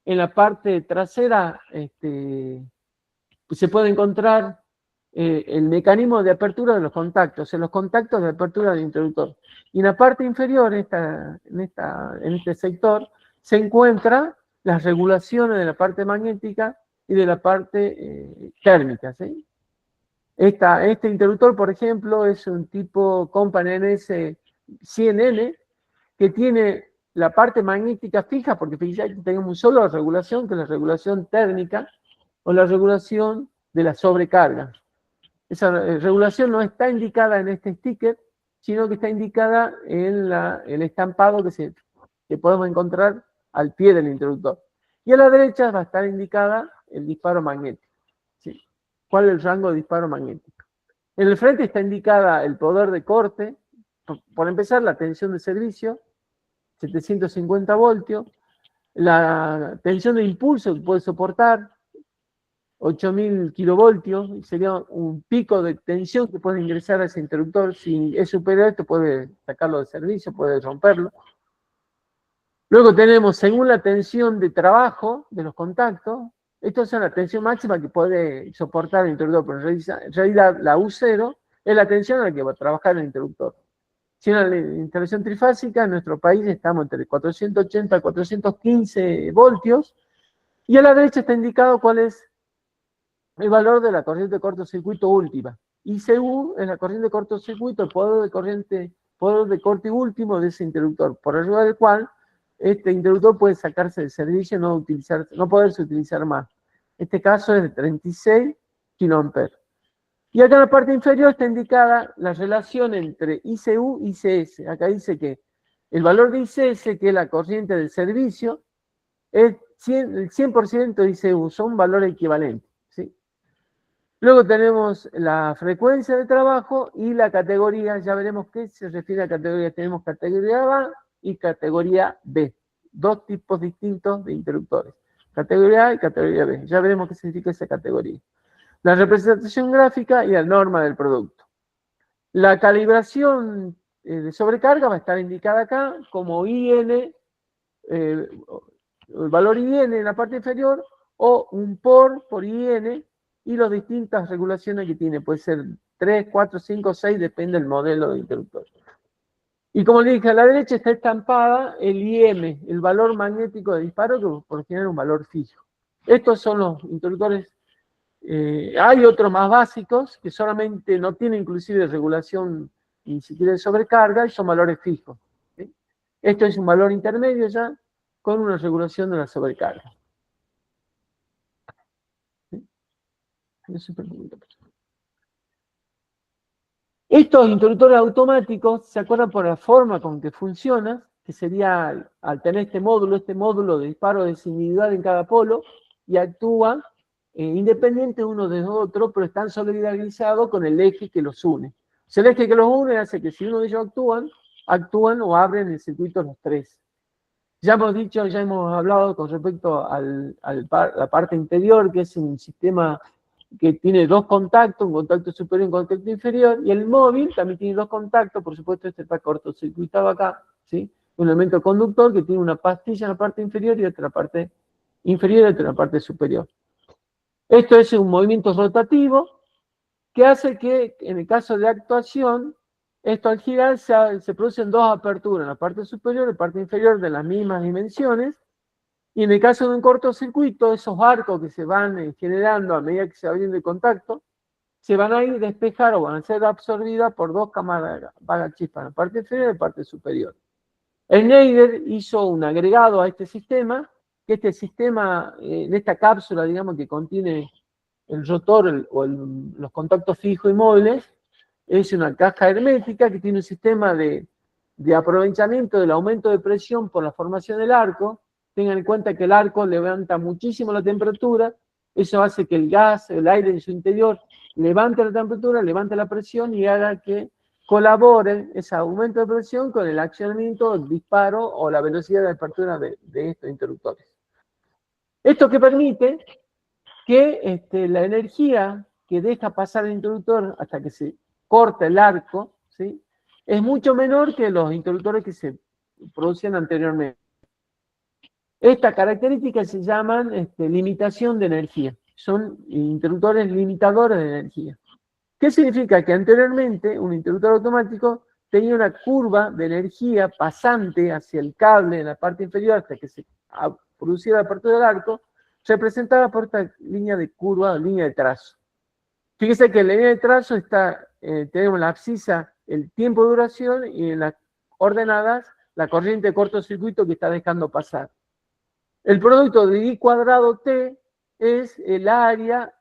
En la parte trasera se puede encontrar el mecanismo de apertura de los contactos, en los contactos de apertura del interruptor. Y en la parte inferior, en este sector, se encuentran las regulaciones de la parte magnética y de la parte térmica, ¿sí? Este interruptor, por ejemplo, es un tipo Company NS100N, que tiene la parte magnética fija, porque fíjate que tenemos solo regulación, que es la regulación térmica, o la regulación de la sobrecarga. Esa regulación no está indicada en este sticker, sino que está indicada en el estampado que podemos encontrar al pie del interruptor. Y a la derecha va a estar indicada el disparo magnético, ¿sí? ¿Cuál es el rango de disparo magnético? En el frente está indicada el poder de corte, por empezar la tensión de servicio, 750 voltios, la tensión de impulso que puede soportar, 8000 kilovoltios, sería un pico de tensión que puede ingresar a ese interruptor. Si es superior a esto, puede sacarlo de servicio, puede romperlo. Luego tenemos, según la tensión de trabajo de los contactos, esto es la tensión máxima que puede soportar el interruptor, pero en realidad la U0 es la tensión a la que va a trabajar el interruptor. Si una instalación trifásica, en nuestro país estamos entre 480 y 415 voltios, y a la derecha está indicado cuál es el valor de la corriente de cortocircuito última. ICU es la corriente de cortocircuito, el poder de corte último de ese interruptor, por arriba del cual este interruptor puede sacarse de servicio y no poderse utilizar más. Este caso es de 36 kA. Y acá en la parte inferior está indicada la relación entre ICU y ICS. Acá dice que el valor de ICS, que es la corriente del servicio, es el 100% de ICU, son valores equivalentes, ¿sí? Luego tenemos la frecuencia de trabajo y la categoría. Ya veremos qué se refiere a categoría. Tenemos categoría A y categoría B. Dos tipos distintos de interruptores. Categoría A y categoría B. Ya veremos qué significa esa categoría. La representación gráfica y la norma del producto. La calibración de sobrecarga va a estar indicada acá como IN, el valor IN en la parte inferior, o un por IN, y las distintas regulaciones que tiene. Puede ser 3, 4, 5, 6, depende del modelo de interruptor. Y como le dije, a la derecha está estampada el IM, el valor magnético de disparo, que por general es un valor fijo. Estos son los interruptores. Hay otros más básicos que solamente no tienen inclusive regulación ni siquiera de sobrecarga, y son valores fijos, ¿sí? Esto es un valor intermedio ya con una regulación de la sobrecarga, ¿sí? Estos interruptores automáticos, ¿se acuerdan por la forma con que funciona? Que sería, al tener este módulo de disparo es individual en cada polo, y actúa independiente uno de otro, pero están solidarizados con el eje que los une. O sea, el eje que los une hace que si uno de ellos actúan o abren el circuito los tres. Ya hemos hablado con respecto a la parte interior, que es un sistema que tiene dos contactos, un contacto superior y un contacto inferior, y el móvil también tiene dos contactos. Por supuesto, este está cortocircuitado acá, ¿sí? Un elemento conductor que tiene una pastilla en la parte inferior y otra en la parte inferior y otra en la parte superior. Esto es un movimiento rotativo que hace que, en el caso de actuación, esto al girar se producen dos aperturas, en la parte superior y la parte inferior de las mismas dimensiones, y en el caso de un cortocircuito, esos arcos que se van generando a medida que se va abriendo el contacto, se van a ir a despejar o van a ser absorbidas por dos cámaras vagas chispas, en la parte inferior y la parte superior. Schneider hizo un agregado a este sistema, que este sistema, en esta cápsula, digamos, que contiene el rotor los contactos fijos y móviles, es una caja hermética que tiene un sistema de aprovechamiento del aumento de presión por la formación del arco. Tengan en cuenta que el arco levanta muchísimo la temperatura, Eso hace que el gas, el aire en su interior, levante la temperatura, levante la presión y haga que colabore ese aumento de presión con el accionamiento, el disparo o la velocidad de apertura de estos interruptores. Esto que permite que la energía que deja pasar el interruptor hasta que se corta el arco, ¿sí?, es mucho menor que los interruptores que se producían anteriormente. Estas características se llaman limitación de energía. Son interruptores limitadores de energía. ¿Qué significa? Que anteriormente un interruptor automático tenía una curva de energía pasante hacia el cable en la parte inferior hasta que se produciera la apertura del arco, representada por esta línea de curva o línea de trazo. Fíjese que en la línea de trazo tenemos la abscisa, el tiempo de duración, y en las ordenadas la corriente de cortocircuito que está dejando pasar. El producto de I cuadrado T es el área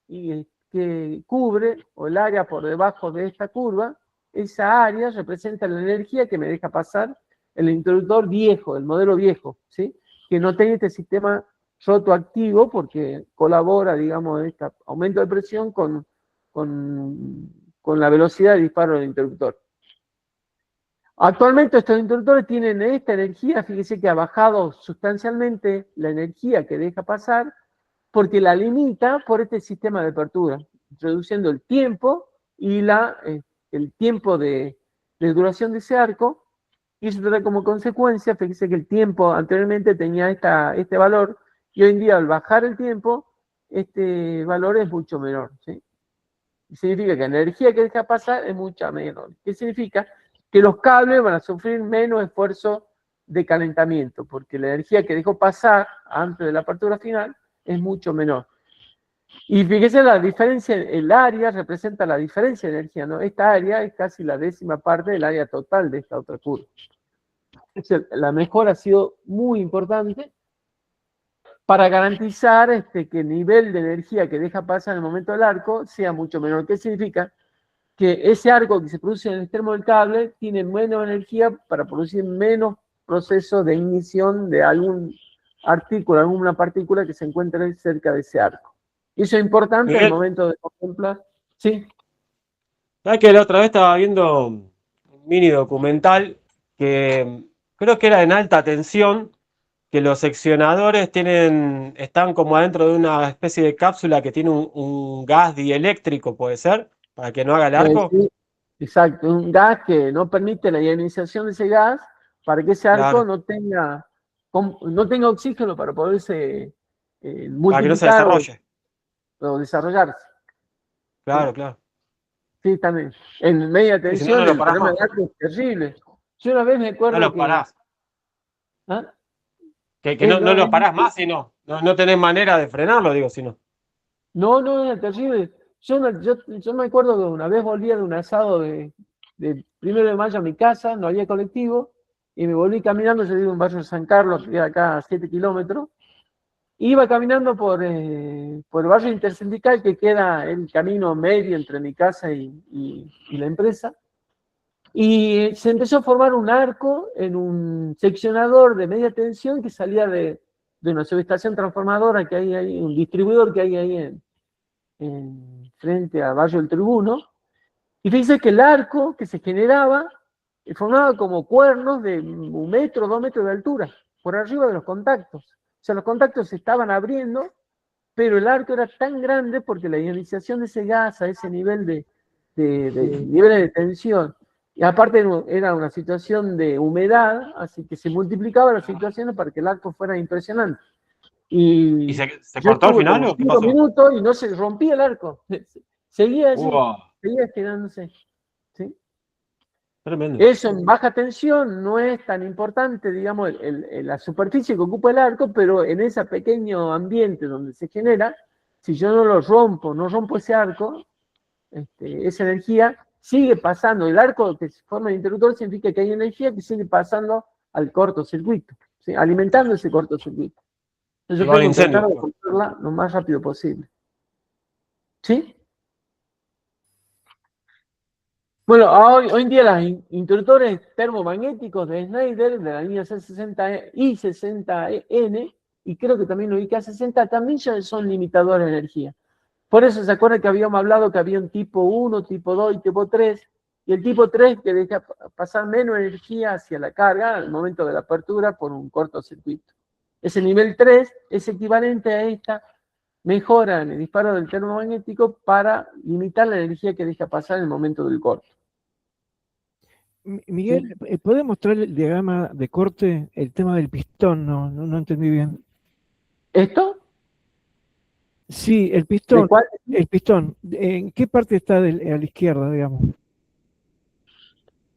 que cubre, o el área por debajo de esta curva. Esa área representa la energía que me deja pasar el interruptor viejo, el modelo viejo, ¿sí?, que no tiene este sistema rotoactivo porque colabora, digamos, este aumento de presión con la velocidad de disparo del interruptor. Actualmente estos interruptores tienen esta energía, fíjese que ha bajado sustancialmente la energía que deja pasar porque la limita por este sistema de apertura, reduciendo el tiempo y el tiempo de duración de ese arco, y eso trae como consecuencia, fíjese que el tiempo anteriormente tenía este valor, y hoy en día al bajar el tiempo, este valor es mucho menor, ¿sí? Y significa que la energía que deja pasar es mucha menor. ¿Qué significa? Que los cables van a sufrir menos esfuerzo de calentamiento, porque la energía que dejó pasar antes de la apertura final es mucho menor. Y fíjese la diferencia, el área representa la diferencia de energía, ¿no? Esta área es casi la 10ª parte del área total de esta otra curva. La mejora ha sido muy importante para garantizar que el nivel de energía que deja pasar en el momento del arco sea mucho menor. ¿Qué significa? Que ese arco que se produce en el extremo del cable tiene menos energía para producir menos procesos de ignición de algún artículo, alguna partícula que se encuentre cerca de ese arco. Y eso es importante en el momento de contemplar. ¿Sí? ¿Sabes que la otra vez estaba viendo un mini documental que creo que era en alta tensión, que los seccionadores están como adentro de una especie de cápsula que tiene un gas dieléctrico, ¿puede ser? Para que no haga el arco. Sí, exacto, un gas que no permite la ionización de ese gas para que ese arco Claro. no tenga oxígeno para poderse Para que no se multiplicar desarrolle. o desarrollarse. Claro, ¿Sí? claro. Sí, también. En media Y si no, tensión no lo el parás problema más. del arco es terrible. Yo una vez me No acuerdo lo que... parás. ¿Ah? Que no lo parás más si no. No tenés manera de frenarlo, digo, si no. No, era terrible. Yo me acuerdo que una vez volví de un asado de 1 de mayo a mi casa, no había colectivo, y me volví caminando. Yo vivo en un barrio de San Carlos, que queda acá a 7 kilómetros. Iba caminando por el barrio intersindical, que queda el camino medio entre mi casa y la empresa. Y se empezó a formar un arco en un seccionador de media tensión que salía de una subestación transformadora que hay ahí, un distribuidor que hay ahí frente a Barrio del Tribuno. Y fíjense que el arco que se generaba formaba como cuernos de 1 metro, 2 metros de altura, por arriba de los contactos. O sea, los contactos se estaban abriendo, pero el arco era tan grande porque la ionización de ese gas a ese nivel de niveles de tensión, y aparte era una situación de humedad, así que se multiplicaban las situaciones para que el arco fuera impresionante. ¿Y se Yo cortó al estuve final como o qué 5 pasó? minutos y no se rompía el arco. Seguía así, Wow, seguía estirándose. ¿Sí? tremendo. Eso en baja tensión no es tan importante, digamos, la superficie que ocupa el arco, pero en ese pequeño ambiente donde se genera, si yo no lo rompo, no rompo ese arco, esa energía sigue pasando. El arco que se forma en el interruptor significa que hay energía que sigue pasando al cortocircuito, ¿sí?, alimentando ese cortocircuito. Entonces yo Igual tengo que tratar de incendio. cortarla lo más rápido posible. ¿Sí? Bueno, hoy en día los interruptores termomagnéticos de Schneider, de la línea C60 y 60N, y creo que también lo IK60, también ya son limitadores de energía. Por eso se acuerdan que habíamos hablado que había un tipo 1, tipo 2 y tipo 3, y el tipo 3 que deja pasar menos energía hacia la carga al momento de la apertura por un cortocircuito. Ese nivel 3 es equivalente a esta mejora en el disparo del termomagnético para limitar la energía que deja pasar en el momento del corte. Miguel, ¿puede mostrar el diagrama de corte? El tema del pistón, no entendí bien. ¿Esto? Sí, el ¿De pistón. cuál? El pistón. ¿En qué parte está a la izquierda, digamos?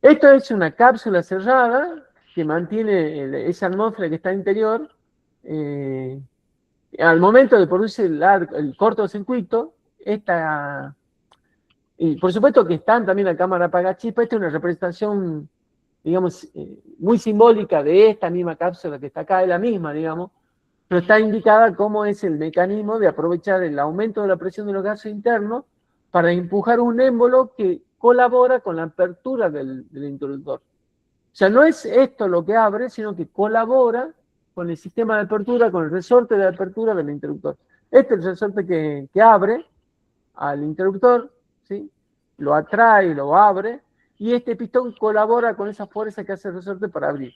Esto es una cápsula cerrada que mantiene esa atmósfera que está interior. Al momento de producirse el cortocircuito, y por supuesto que están también la cámara apagachispa. Esta es una representación, digamos, muy simbólica de esta misma cápsula que está acá, es la misma, digamos, pero está indicada cómo es el mecanismo de aprovechar el aumento de la presión de los gases internos para empujar un émbolo que colabora con la apertura del interruptor. O sea, no es esto lo que abre, sino que colabora con el sistema de apertura, con el resorte de apertura del interruptor. Este es el resorte que abre al interruptor, ¿sí? Lo atrae, lo abre, y este pistón colabora con esa fuerza que hace el resorte para abrir.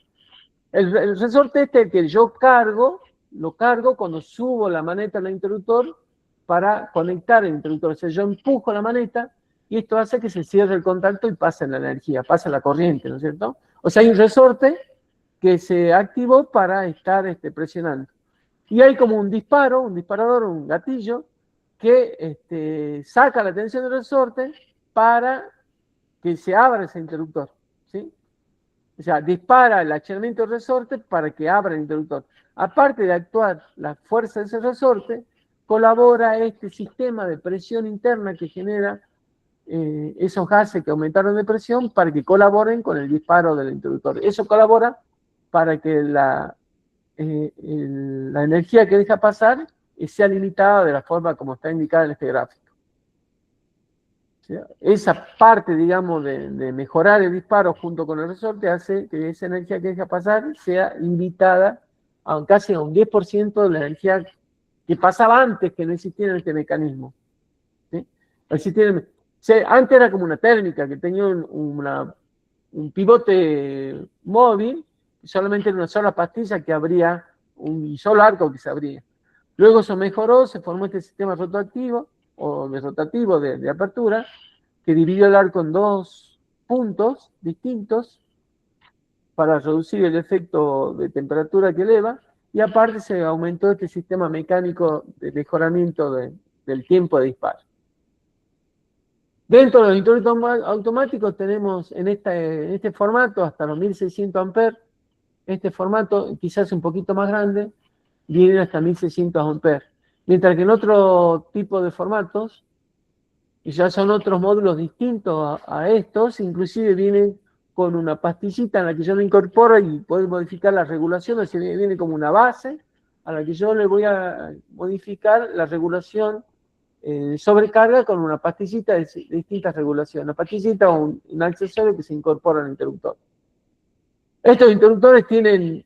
El resorte este que yo cargo, lo cargo cuando subo la maneta al interruptor para conectar el interruptor. O sea, yo empujo la maneta y esto hace que se cierre el contacto y pase la energía, pase la corriente, ¿no es cierto? O sea, hay un resorte que se activó para estar presionando. Y hay como un disparador, un gatillo, que saca la tensión del resorte para que se abra ese interruptor, ¿sí? O sea, dispara el accionamiento del resorte para que abra el interruptor. Aparte de actuar la fuerza de ese resorte, colabora este sistema de presión interna que genera esos gases que aumentaron de presión para que colaboren con el disparo del interruptor. Eso colabora para que la energía que deja pasar sea limitada de la forma como está indicada en este gráfico. Esa parte, digamos, de mejorar el disparo junto con el resorte hace que esa energía que deja pasar sea limitada a casi a un 10% de la energía que pasaba antes que no existiera este mecanismo. ¿Sí? Antes era como una térmica que tenía un pivote móvil, solamente en una sola pastilla que abría un solo arco que se abría. Luego eso mejoró, se formó este sistema rotativo o de rotativo de apertura, que dividió el arco en dos puntos distintos para reducir el efecto de temperatura que eleva, y aparte se aumentó este sistema mecánico de mejoramiento del tiempo de disparo. Dentro de los interruptores automáticos tenemos en este formato hasta los 1600 amperes. Este formato, quizás un poquito más grande, viene hasta 1600 amperes. Mientras que en otro tipo de formatos, y ya son otros módulos distintos a estos, inclusive vienen con una pastillita en la que yo lo incorporo y puedo modificar la regulación, o sea, viene como una base a la que yo le voy a modificar la regulación sobrecarga con una pastillita de distintas regulaciones, una pastillita o un accesorio que se incorpora al interruptor. Estos interruptores tienen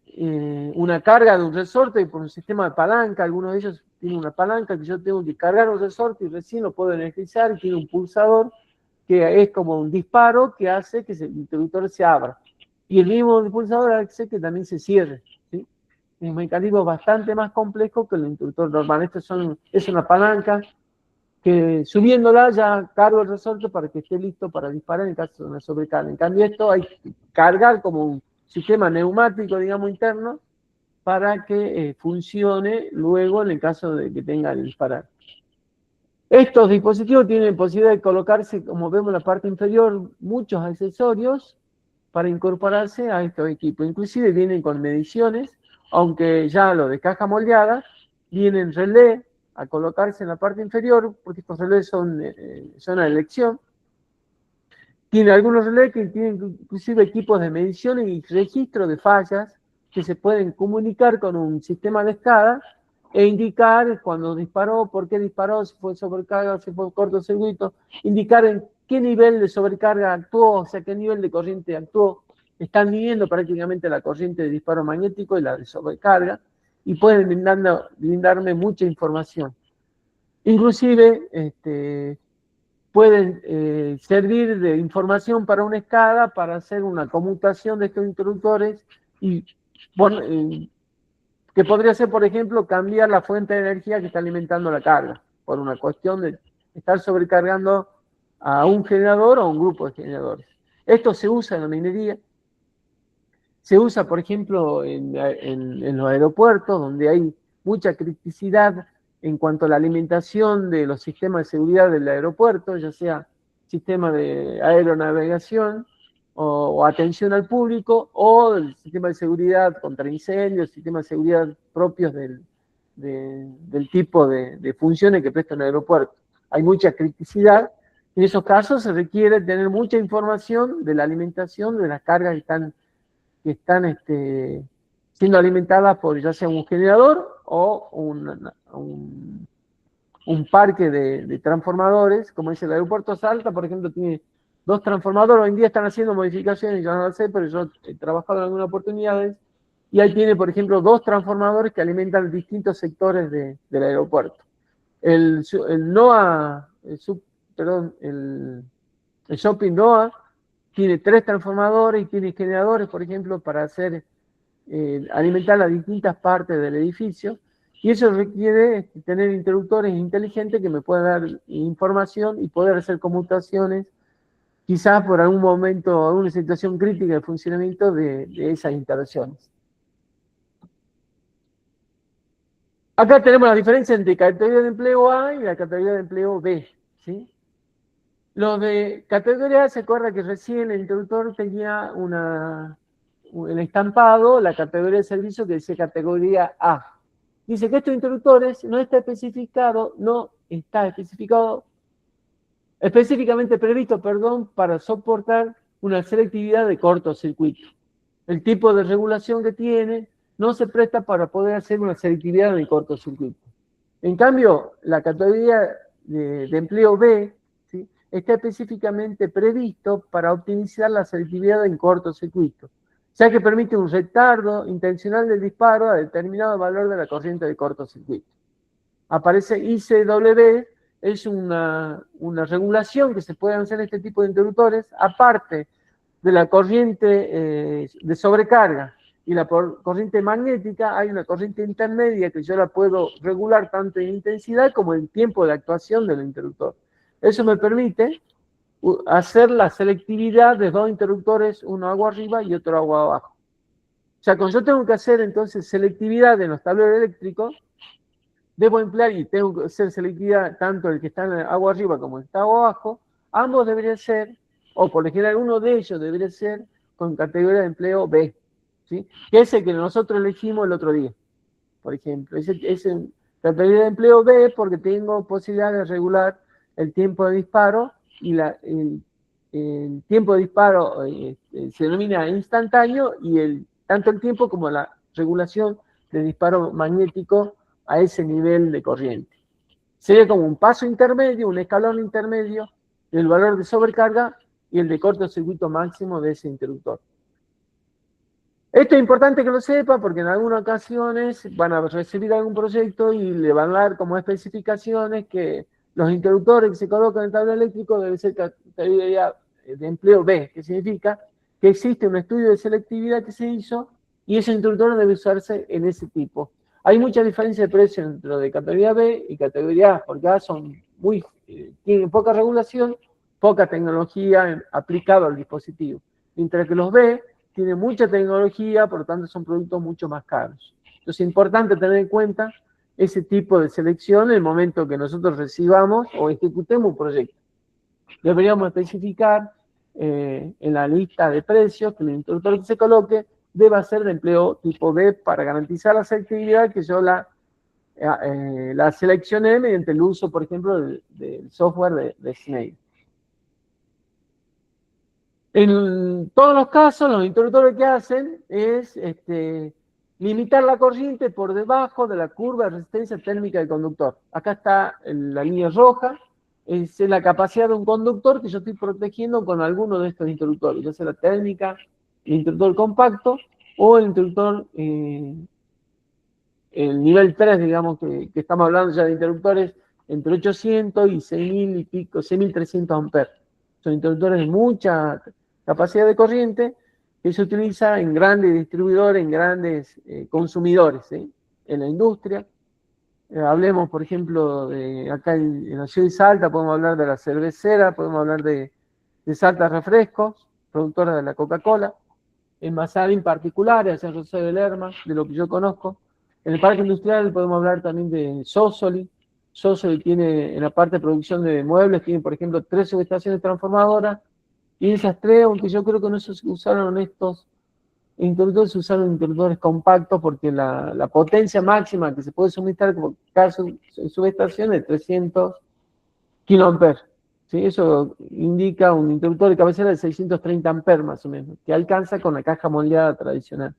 una carga de un resorte por un sistema de palanca. Algunos de ellos tienen una palanca que yo tengo que cargar un resorte y recién lo puedo energizar, y tiene un pulsador que es como un disparo que hace que el interruptor se abra. Y el mismo pulsador hace que también se cierre, ¿sí? Es un mecanismo bastante más complejo que el interruptor normal. Esto es una palanca que subiéndola ya cargo el resorte para que esté listo para disparar en caso de una sobrecarga. En cambio esto hay que cargar como un sistema neumático, digamos, interno, para que funcione luego en el caso de que tenga que disparar. Estos dispositivos tienen posibilidad de colocarse, como vemos en la parte inferior, muchos accesorios para incorporarse a estos equipos. Inclusive vienen con mediciones, aunque ya lo de caja moldeada, vienen relé a colocarse en la parte inferior, porque estos relés son a elección. Tiene algunos relés que tienen inclusive equipos de medición y registro de fallas que se pueden comunicar con un sistema de escala e indicar cuando disparó, por qué disparó, si fue sobrecarga, si fue cortocircuito, indicar en qué nivel de sobrecarga actuó, o sea, qué nivel de corriente actuó. Están midiendo prácticamente la corriente de disparo magnético y la de sobrecarga. y pueden brindarme mucha información. Inclusive, pueden servir de información para una escala para hacer una conmutación de estos interruptores y que podría ser, por ejemplo, cambiar la fuente de energía que está alimentando la carga, por una cuestión de estar sobrecargando a un generador o a un grupo de generadores. Esto se usa en la minería, se usa, por ejemplo, en los aeropuertos, donde hay mucha criticidad en cuanto a la alimentación de los sistemas de seguridad del aeropuerto, ya sea sistema de aeronavegación o atención al público, o el sistema de seguridad contra incendios, sistema de seguridad propios del tipo de funciones que presta un aeropuerto. Hay mucha criticidad. En esos casos se requiere tener mucha información de la alimentación de las cargas que están siendo alimentadas por ya sea un generador o un parque de transformadores, como dice el aeropuerto Salta, por ejemplo, tiene 2 transformadores. Hoy en día están haciendo modificaciones, yo no lo sé, pero yo he trabajado en algunas oportunidades, y ahí tiene, por ejemplo, 2 transformadores que alimentan distintos sectores del aeropuerto. El Shopping NOA tiene 3 transformadores y tiene generadores, por ejemplo, para hacer alimentar las distintas partes del edificio, y eso requiere tener interruptores inteligentes que me puedan dar información y poder hacer conmutaciones, quizás por algún momento, alguna situación crítica de funcionamiento de esas instalaciones. Acá tenemos la diferencia entre categoría de empleo A y la categoría de empleo B, ¿sí? Los de categoría A, se acuerda que recién el interruptor tenía el estampado, la categoría de servicio que dice categoría A. Dice que estos interruptores no está especificado específicamente previsto, para soportar una selectividad de cortocircuito. El tipo de regulación que tiene no se presta para poder hacer una selectividad de cortocircuito. En cambio, la categoría de empleo B, ¿sí?, está específicamente previsto para optimizar la selectividad en cortocircuito, ya que permite un retardo intencional del disparo a determinado valor de la corriente de cortocircuito. Aparece ICW, es una regulación que se puede hacer en este tipo de interruptores, aparte de la corriente de sobrecarga y la corriente magnética. Hay una corriente intermedia que yo la puedo regular tanto en intensidad como en tiempo de actuación del interruptor. Eso me permite hacer la selectividad de 2 interruptores, uno agua arriba y otro agua abajo. O sea, cuando yo tengo que hacer entonces selectividad en los tableros eléctricos, debo emplear, y tengo que hacer selectividad tanto el que está en agua arriba como el que está agua abajo. Ambos deberían ser, o por lo general uno de ellos debería ser con categoría de empleo B, ¿sí?, que es el que nosotros elegimos el otro día, por ejemplo. Es categoría de empleo B porque tengo posibilidad de regular el tiempo de disparo, y el tiempo de disparo se denomina instantáneo, y tanto el tiempo como la regulación de disparo magnético a ese nivel de corriente. Sería como un paso intermedio, un escalón intermedio del valor de sobrecarga y el de cortocircuito máximo de ese interruptor. Esto es importante que lo sepa porque en algunas ocasiones van a recibir algún proyecto y le van a dar como especificaciones que los interruptores que se colocan en el tablero eléctrico deben ser categoría de empleo B, que significa que existe un estudio de selectividad que se hizo y ese interruptor debe usarse en ese tipo. Hay mucha diferencia de precio entre de categoría B y categoría A, porque A tienen poca regulación, poca tecnología aplicada al dispositivo, mientras que los B tienen mucha tecnología, por lo tanto son productos mucho más caros. Entonces es importante tener en cuenta ese tipo de selección en el momento que nosotros recibamos o ejecutemos un proyecto. Deberíamos especificar en la lista de precios que el interruptor que se coloque deba ser de empleo tipo B para garantizar la selectividad que yo la seleccioné mediante el uso, por ejemplo, del software de Snake. En todos los casos, los interruptores que hacen es limitar la corriente por debajo de la curva de resistencia térmica del conductor. Acá está la línea roja, es la capacidad de un conductor que yo estoy protegiendo con alguno de estos interruptores, ya sea la térmica, el interruptor compacto o el interruptor el nivel 3, digamos, que estamos hablando ya de interruptores entre 800 y 6.000 y pico, 6.300 amperes. Son interruptores de mucha capacidad de corriente que se utiliza en grandes distribuidores, en grandes consumidores, ¿sí? En la industria. Hablemos, por ejemplo, de acá en la ciudad de Salta, podemos hablar de la cervecera, podemos hablar de Salta Refrescos, productora de la Coca-Cola. En Masada en particular, allá en Rosario de Lerma, de lo que yo conozco. En el parque industrial podemos hablar también de Sosoli. Sosoli tiene, en la parte de producción de muebles, tiene, por ejemplo, 3 subestaciones transformadoras, y esas 3, aunque yo creo que no se usaron estos interruptores, se usaron interruptores compactos, porque la potencia máxima que se puede suministrar como cada subestación es 300 kiloamperes. ¿Sí? Eso indica un interruptor de cabecera de 630 amperes más o menos, que alcanza con la caja moldeada tradicional.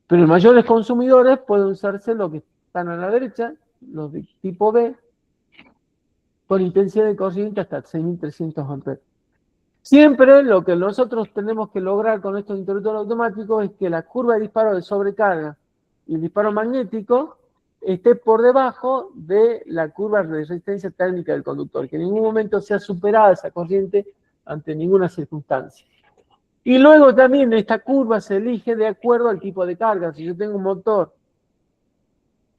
Pero en mayores consumidores pueden usarse los que están a la derecha, los de tipo B, con intensidad de corriente hasta 6.300 amperes. Siempre lo que nosotros tenemos que lograr con estos interruptores automáticos es que la curva de disparo de sobrecarga y el disparo magnético esté por debajo de la curva de resistencia térmica del conductor, que en ningún momento sea superada esa corriente ante ninguna circunstancia. Y luego también esta curva se elige de acuerdo al tipo de carga. Si yo tengo un motor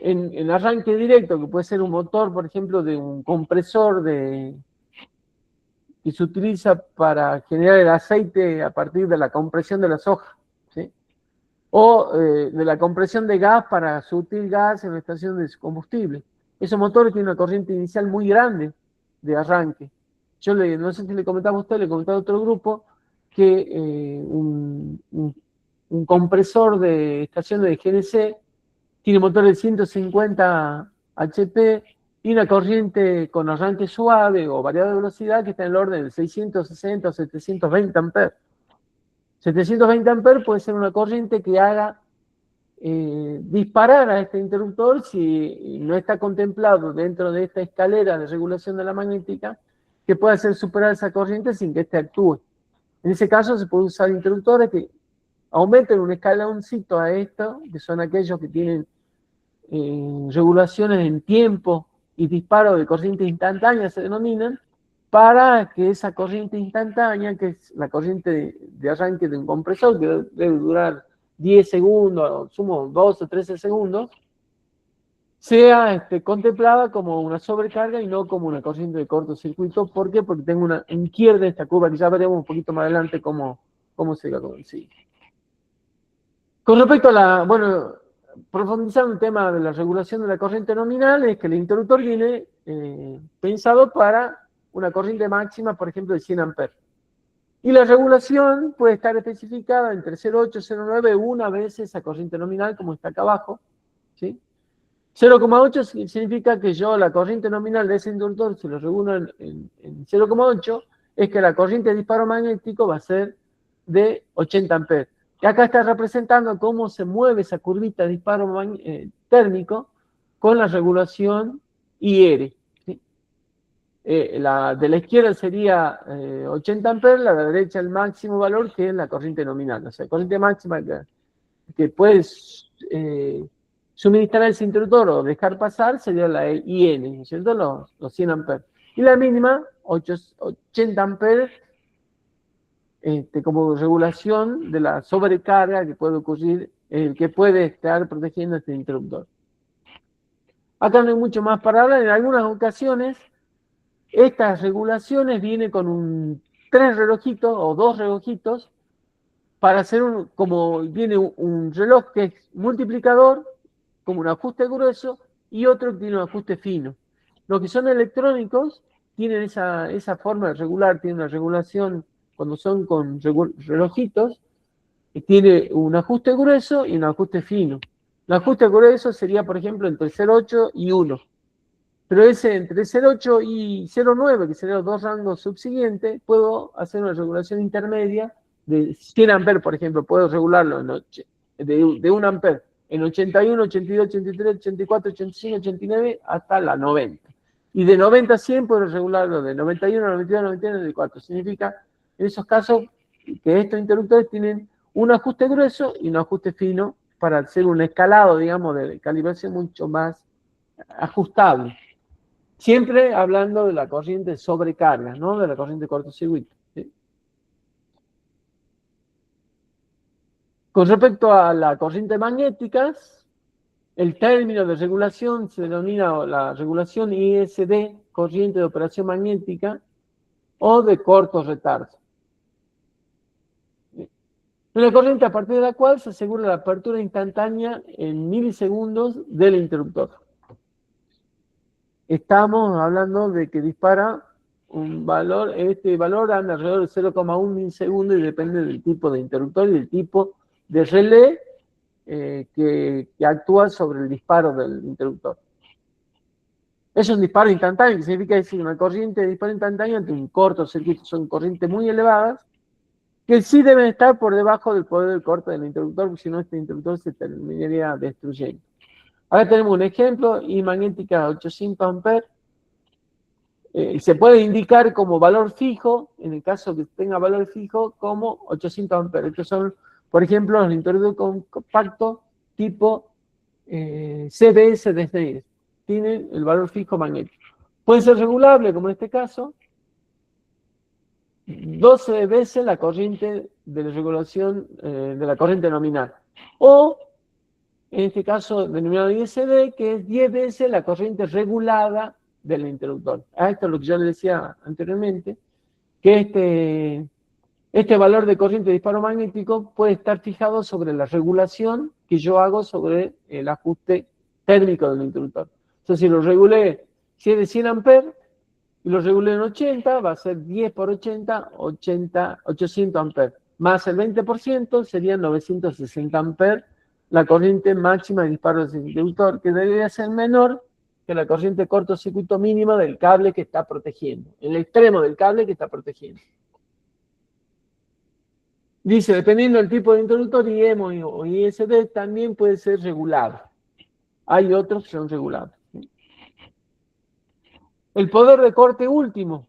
en arranque directo, que puede ser un motor, por ejemplo, de un compresor que se utiliza para generar el aceite a partir de la compresión de la soja, ¿sí? O de la compresión de gas para surtir gas en una estación de combustible. Esos motores tienen una corriente inicial muy grande de arranque. Yo no sé si le comentaba a usted, le comentaba a otro grupo, que un compresor de estaciones de GNC tiene motor de 150 HP y una corriente con arranque suave o variada de velocidad que está en el orden de 660 o 720 amperes. 720 amperes puede ser una corriente que haga disparar a este interruptor si no está contemplado dentro de esta escalera de regulación de la magnética, que pueda hacer superar esa corriente sin que éste actúe. En ese caso se puede usar interruptores que aumenten un escaloncito a esto, que son aquellos que tienen regulaciones en tiempo y disparo de corriente instantánea, se denominan, para que esa corriente instantánea, que es la corriente de arranque de un compresor, que debe durar 10 segundos, o sumo 12 o 13 segundos, sea contemplada como una sobrecarga y no como una corriente de cortocircuito. ¿Por qué? Porque tengo un quiebre de esta curva, que ya veremos un poquito más adelante cómo se va a conseguir. Con respecto a profundizar en el tema de la regulación de la corriente nominal, es que el interruptor viene pensado para una corriente máxima, por ejemplo, de 100 amperes. Y la regulación puede estar especificada entre 0,8 y 0,9, una vez esa corriente nominal, como está acá abajo, ¿sí? 0,8 significa que yo la corriente nominal de ese interruptor, si lo regulo en 0,8, es que la corriente de disparo magnético va a ser de 80 amperes. Y acá está representando cómo se mueve esa curvita de disparo térmico con la regulación IR. ¿Sí? De la izquierda sería 80 amperes, la de la derecha el máximo valor, que es la corriente nominal. O sea, corriente máxima que puedes suministrar ese interruptor o dejar pasar sería la IN, ¿no es cierto? Los 100 amperes. Y la mínima, 80 amperes, como regulación de la sobrecarga que puede ocurrir, que puede estar protegiendo este interruptor. Acá no hay mucho más para hablar. En algunas ocasiones, estas regulaciones vienen con 3 relojitos o 2 relojitos para hacer viene un reloj que es multiplicador, como un ajuste grueso, y otro que tiene un ajuste fino. Los que son electrónicos tienen esa forma de regular, tienen una regulación cuando son con relojitos, tiene un ajuste grueso y un ajuste fino. El ajuste grueso sería, por ejemplo, entre 0,8 y 1. Pero entre 0,8 y 0,9, que serían los 2 rangos subsiguientes, puedo hacer una regulación intermedia de 100 amperes, por ejemplo. Puedo regularlo de 1 amper en 81, 82, 83, 84, 85, 89 hasta la 90. Y de 90 a 100 puedo regularlo de 91, 92, 93, 94. Significa, en esos casos, que estos interruptores tienen un ajuste grueso y un ajuste fino para hacer un escalado, digamos, de calibración mucho más ajustable. Siempre hablando de la corriente de sobrecarga, no de la corriente de cortocircuito. ¿Sí? Con respecto a la corriente magnéticas, el término de regulación se denomina la regulación ISD, corriente de operación magnética, o de corto retardo. Una corriente a partir de la cual se asegura la apertura instantánea en milisegundos del interruptor. Estamos hablando de que dispara un valor, este valor anda alrededor de 0,1 milisegundos y depende del tipo de interruptor y del tipo de relé que actúa sobre el disparo del interruptor. Es un disparo instantáneo, que significa decir una corriente de disparo instantáneo ante un cortocircuito. Son corrientes muy elevadas que sí deben estar por debajo del poder del corte del interruptor, porque si no este interruptor se terminaría destruyendo. Ahora tenemos un ejemplo, I magnética 800 amperes. Se puede indicar como valor fijo, en el caso que tenga valor fijo, como 800 amperes. Estos son, por ejemplo, los interruptores compactos tipo CBS de SNES. Tienen el valor fijo magnético. Puede ser regulable, como en este caso, 12 veces la corriente de la regulación de la corriente nominal. O, en este caso, denominado ISD, que es 10 veces la corriente regulada del interruptor. Esto es lo que yo le decía anteriormente, que este valor de corriente de disparo magnético puede estar fijado sobre la regulación que yo hago sobre el ajuste térmico del interruptor. Entonces, si lo regulé, si es de 100 amperes, y lo regulé en 80, va a ser 10 por 80, 800 amperes. Más el 20% serían 960 amperes, la corriente máxima de disparo del interruptor, que debería ser menor que la corriente de cortocircuito mínima del cable que está protegiendo, el extremo del cable que está protegiendo. Dice, dependiendo del tipo de interruptor, IEMO o ISD también puede ser regulado. Hay otros que son regulados. El poder de corte último,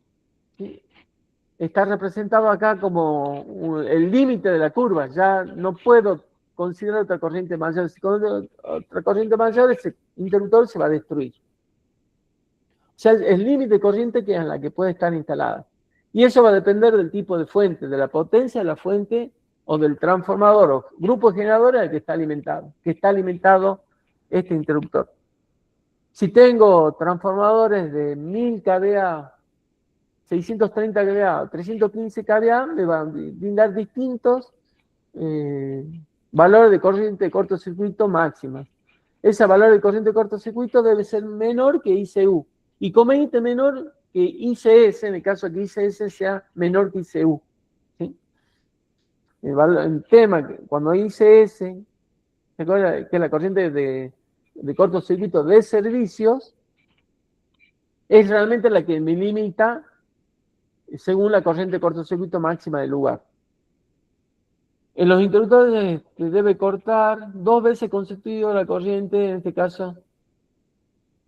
¿sí? Está representado acá como el límite de la curva. Ya no puedo considerar otra corriente mayor. Si considero otra corriente mayor, ese interruptor se va a destruir. O sea, el límite de corriente que es en la que puede estar instalada. Y eso va a depender del tipo de fuente, de la potencia de la fuente o del transformador o grupo de generadores al que está alimentado este interruptor. Si tengo transformadores de 1000 kVA, 630 kVA, 315 kVA, me van a brindar distintos valores de corriente de cortocircuito máximas. Ese valor de corriente de cortocircuito debe ser menor que ICU. Y conveniente menor que ICS, en el caso de que ICS sea menor que ICU. ¿Sí? El tema, cuando ICS, ¿se acuerda que la corriente de cortocircuito de servicios es realmente la que me limita según la corriente de cortocircuito máxima del lugar? En los interruptores se debe cortar 2 veces consecutivas la corriente, en este caso.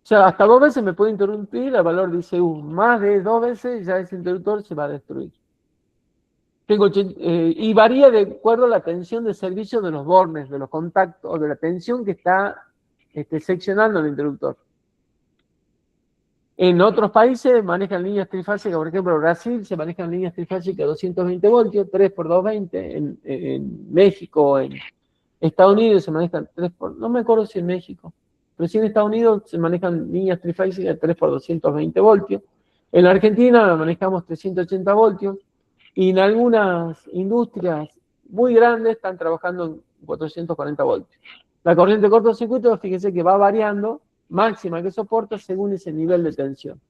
O sea, hasta 2 veces me puede interrumpir el valor de ICU. Más de 2 veces ya ese interruptor se va a destruir. Y varía de acuerdo a la tensión de servicio de los bornes, de los contactos, o de la tensión que está seccionando el interruptor. En otros países manejan líneas trifásicas, por ejemplo, en Brasil se manejan líneas trifásicas de 220 voltios, 3 por 220, en México, en Estados Unidos se manejan 3 por, no me acuerdo si en México, pero sí en Estados Unidos se manejan líneas trifásicas de 3 por 220 voltios. En la Argentina manejamos 380 voltios y en algunas industrias muy grandes están trabajando en 440 voltios. La corriente de cortocircuito, fíjense que va variando, máxima que soporta según ese nivel de tensión.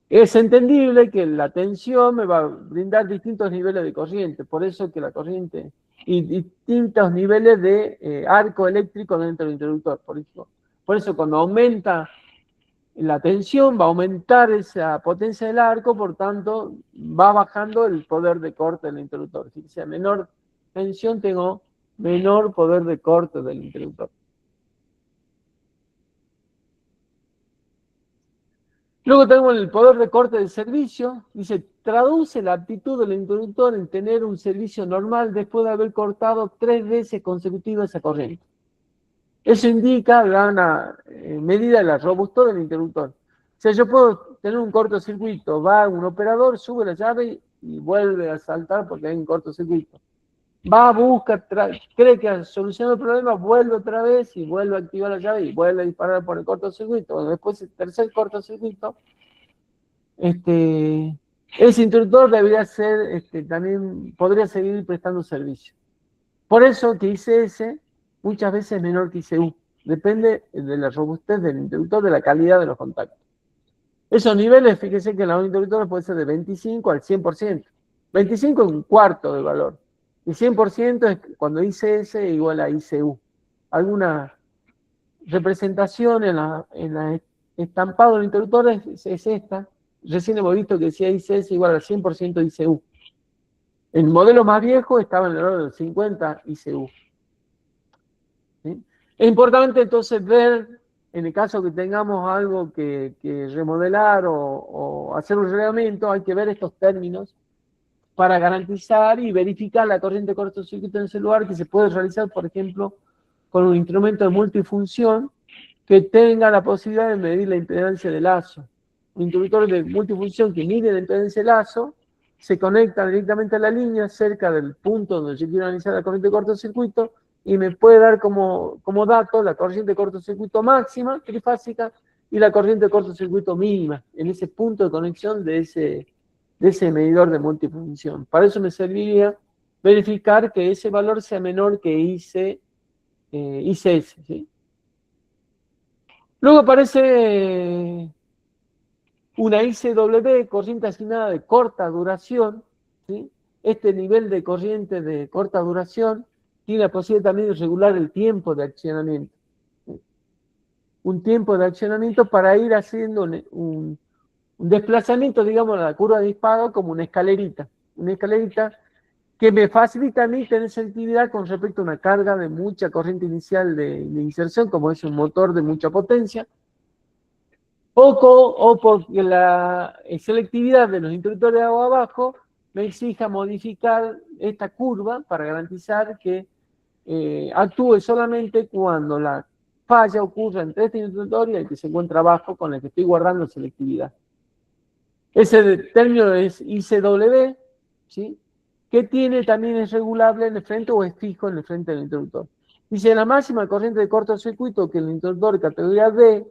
Es entendible que la tensión me va a brindar distintos niveles de corriente, por eso que la corriente y distintos niveles de arco eléctrico dentro del interruptor. Por eso cuando aumenta la tensión va a aumentar esa potencia del arco, por tanto va bajando el poder de corte del interruptor. Si a menor tensión tengo menor poder de corte del interruptor. Luego tenemos el poder de corte del servicio, dice traduce la aptitud del interruptor en tener un servicio normal después de haber cortado 3 veces consecutivas esa corriente. Eso indica una medida de la robustez del interruptor. O sea, yo puedo tener un cortocircuito, va un operador, sube la llave y vuelve a saltar porque hay un cortocircuito. Va, busca, cree que ha solucionado el problema, vuelve otra vez y vuelve a activar la llave y vuelve a disparar por el cortocircuito. Bueno, después el tercer cortocircuito, ese interruptor debería ser, también podría seguir prestando servicio. Por eso que ICS muchas veces es menor que ICU. Depende de la robustez del interruptor, de la calidad de los contactos. Esos niveles, fíjense que en los interruptores puede ser de 25 al 100%. 25 es un cuarto del valor. Y 100% es cuando ICS es igual a ICU. Alguna representación en la estampado del interruptor es esta. Recién hemos visto que decía ICS igual al 100% ICU. El modelo más viejo estaba en el orden de 50 ICU. ¿Sí? Es importante entonces ver, en el caso que tengamos algo que remodelar o hacer un reglamento, hay que ver estos términos para garantizar y verificar la corriente de cortocircuito en ese lugar, que se puede realizar, por ejemplo, con un instrumento de multifunción que tenga la posibilidad de medir la impedancia de lazo. Un interruptor de multifunción que mide la impedancia de lazo se conecta directamente a la línea cerca del punto donde yo quiero analizar la corriente de cortocircuito y me puede dar como dato la corriente de cortocircuito máxima, trifásica, y la corriente de cortocircuito mínima, en ese punto de conexión de ese medidor de multifunción. Para eso me serviría verificar que ese valor sea menor que ICS. ¿Sí? Luego aparece una ICW, corriente asignada de corta duración. ¿Sí? Este nivel de corriente de corta duración tiene la posibilidad también de regular el tiempo de accionamiento. ¿Sí? Un tiempo de accionamiento para ir haciendo un desplazamiento, digamos, a la curva de disparo como una escalerita que me facilita a mí tener selectividad con respecto a una carga de mucha corriente inicial de inserción, como es un motor de mucha potencia, o porque la selectividad de los interruptores de agua abajo me exija modificar esta curva para garantizar que actúe solamente cuando la falla ocurra entre este interruptor y el que se encuentra abajo con el que estoy guardando selectividad. Ese término es ICW, ¿sí? Que también es regulable en el frente o es fijo en el frente del interruptor. Dice, la máxima corriente de cortocircuito que el interruptor de categoría B,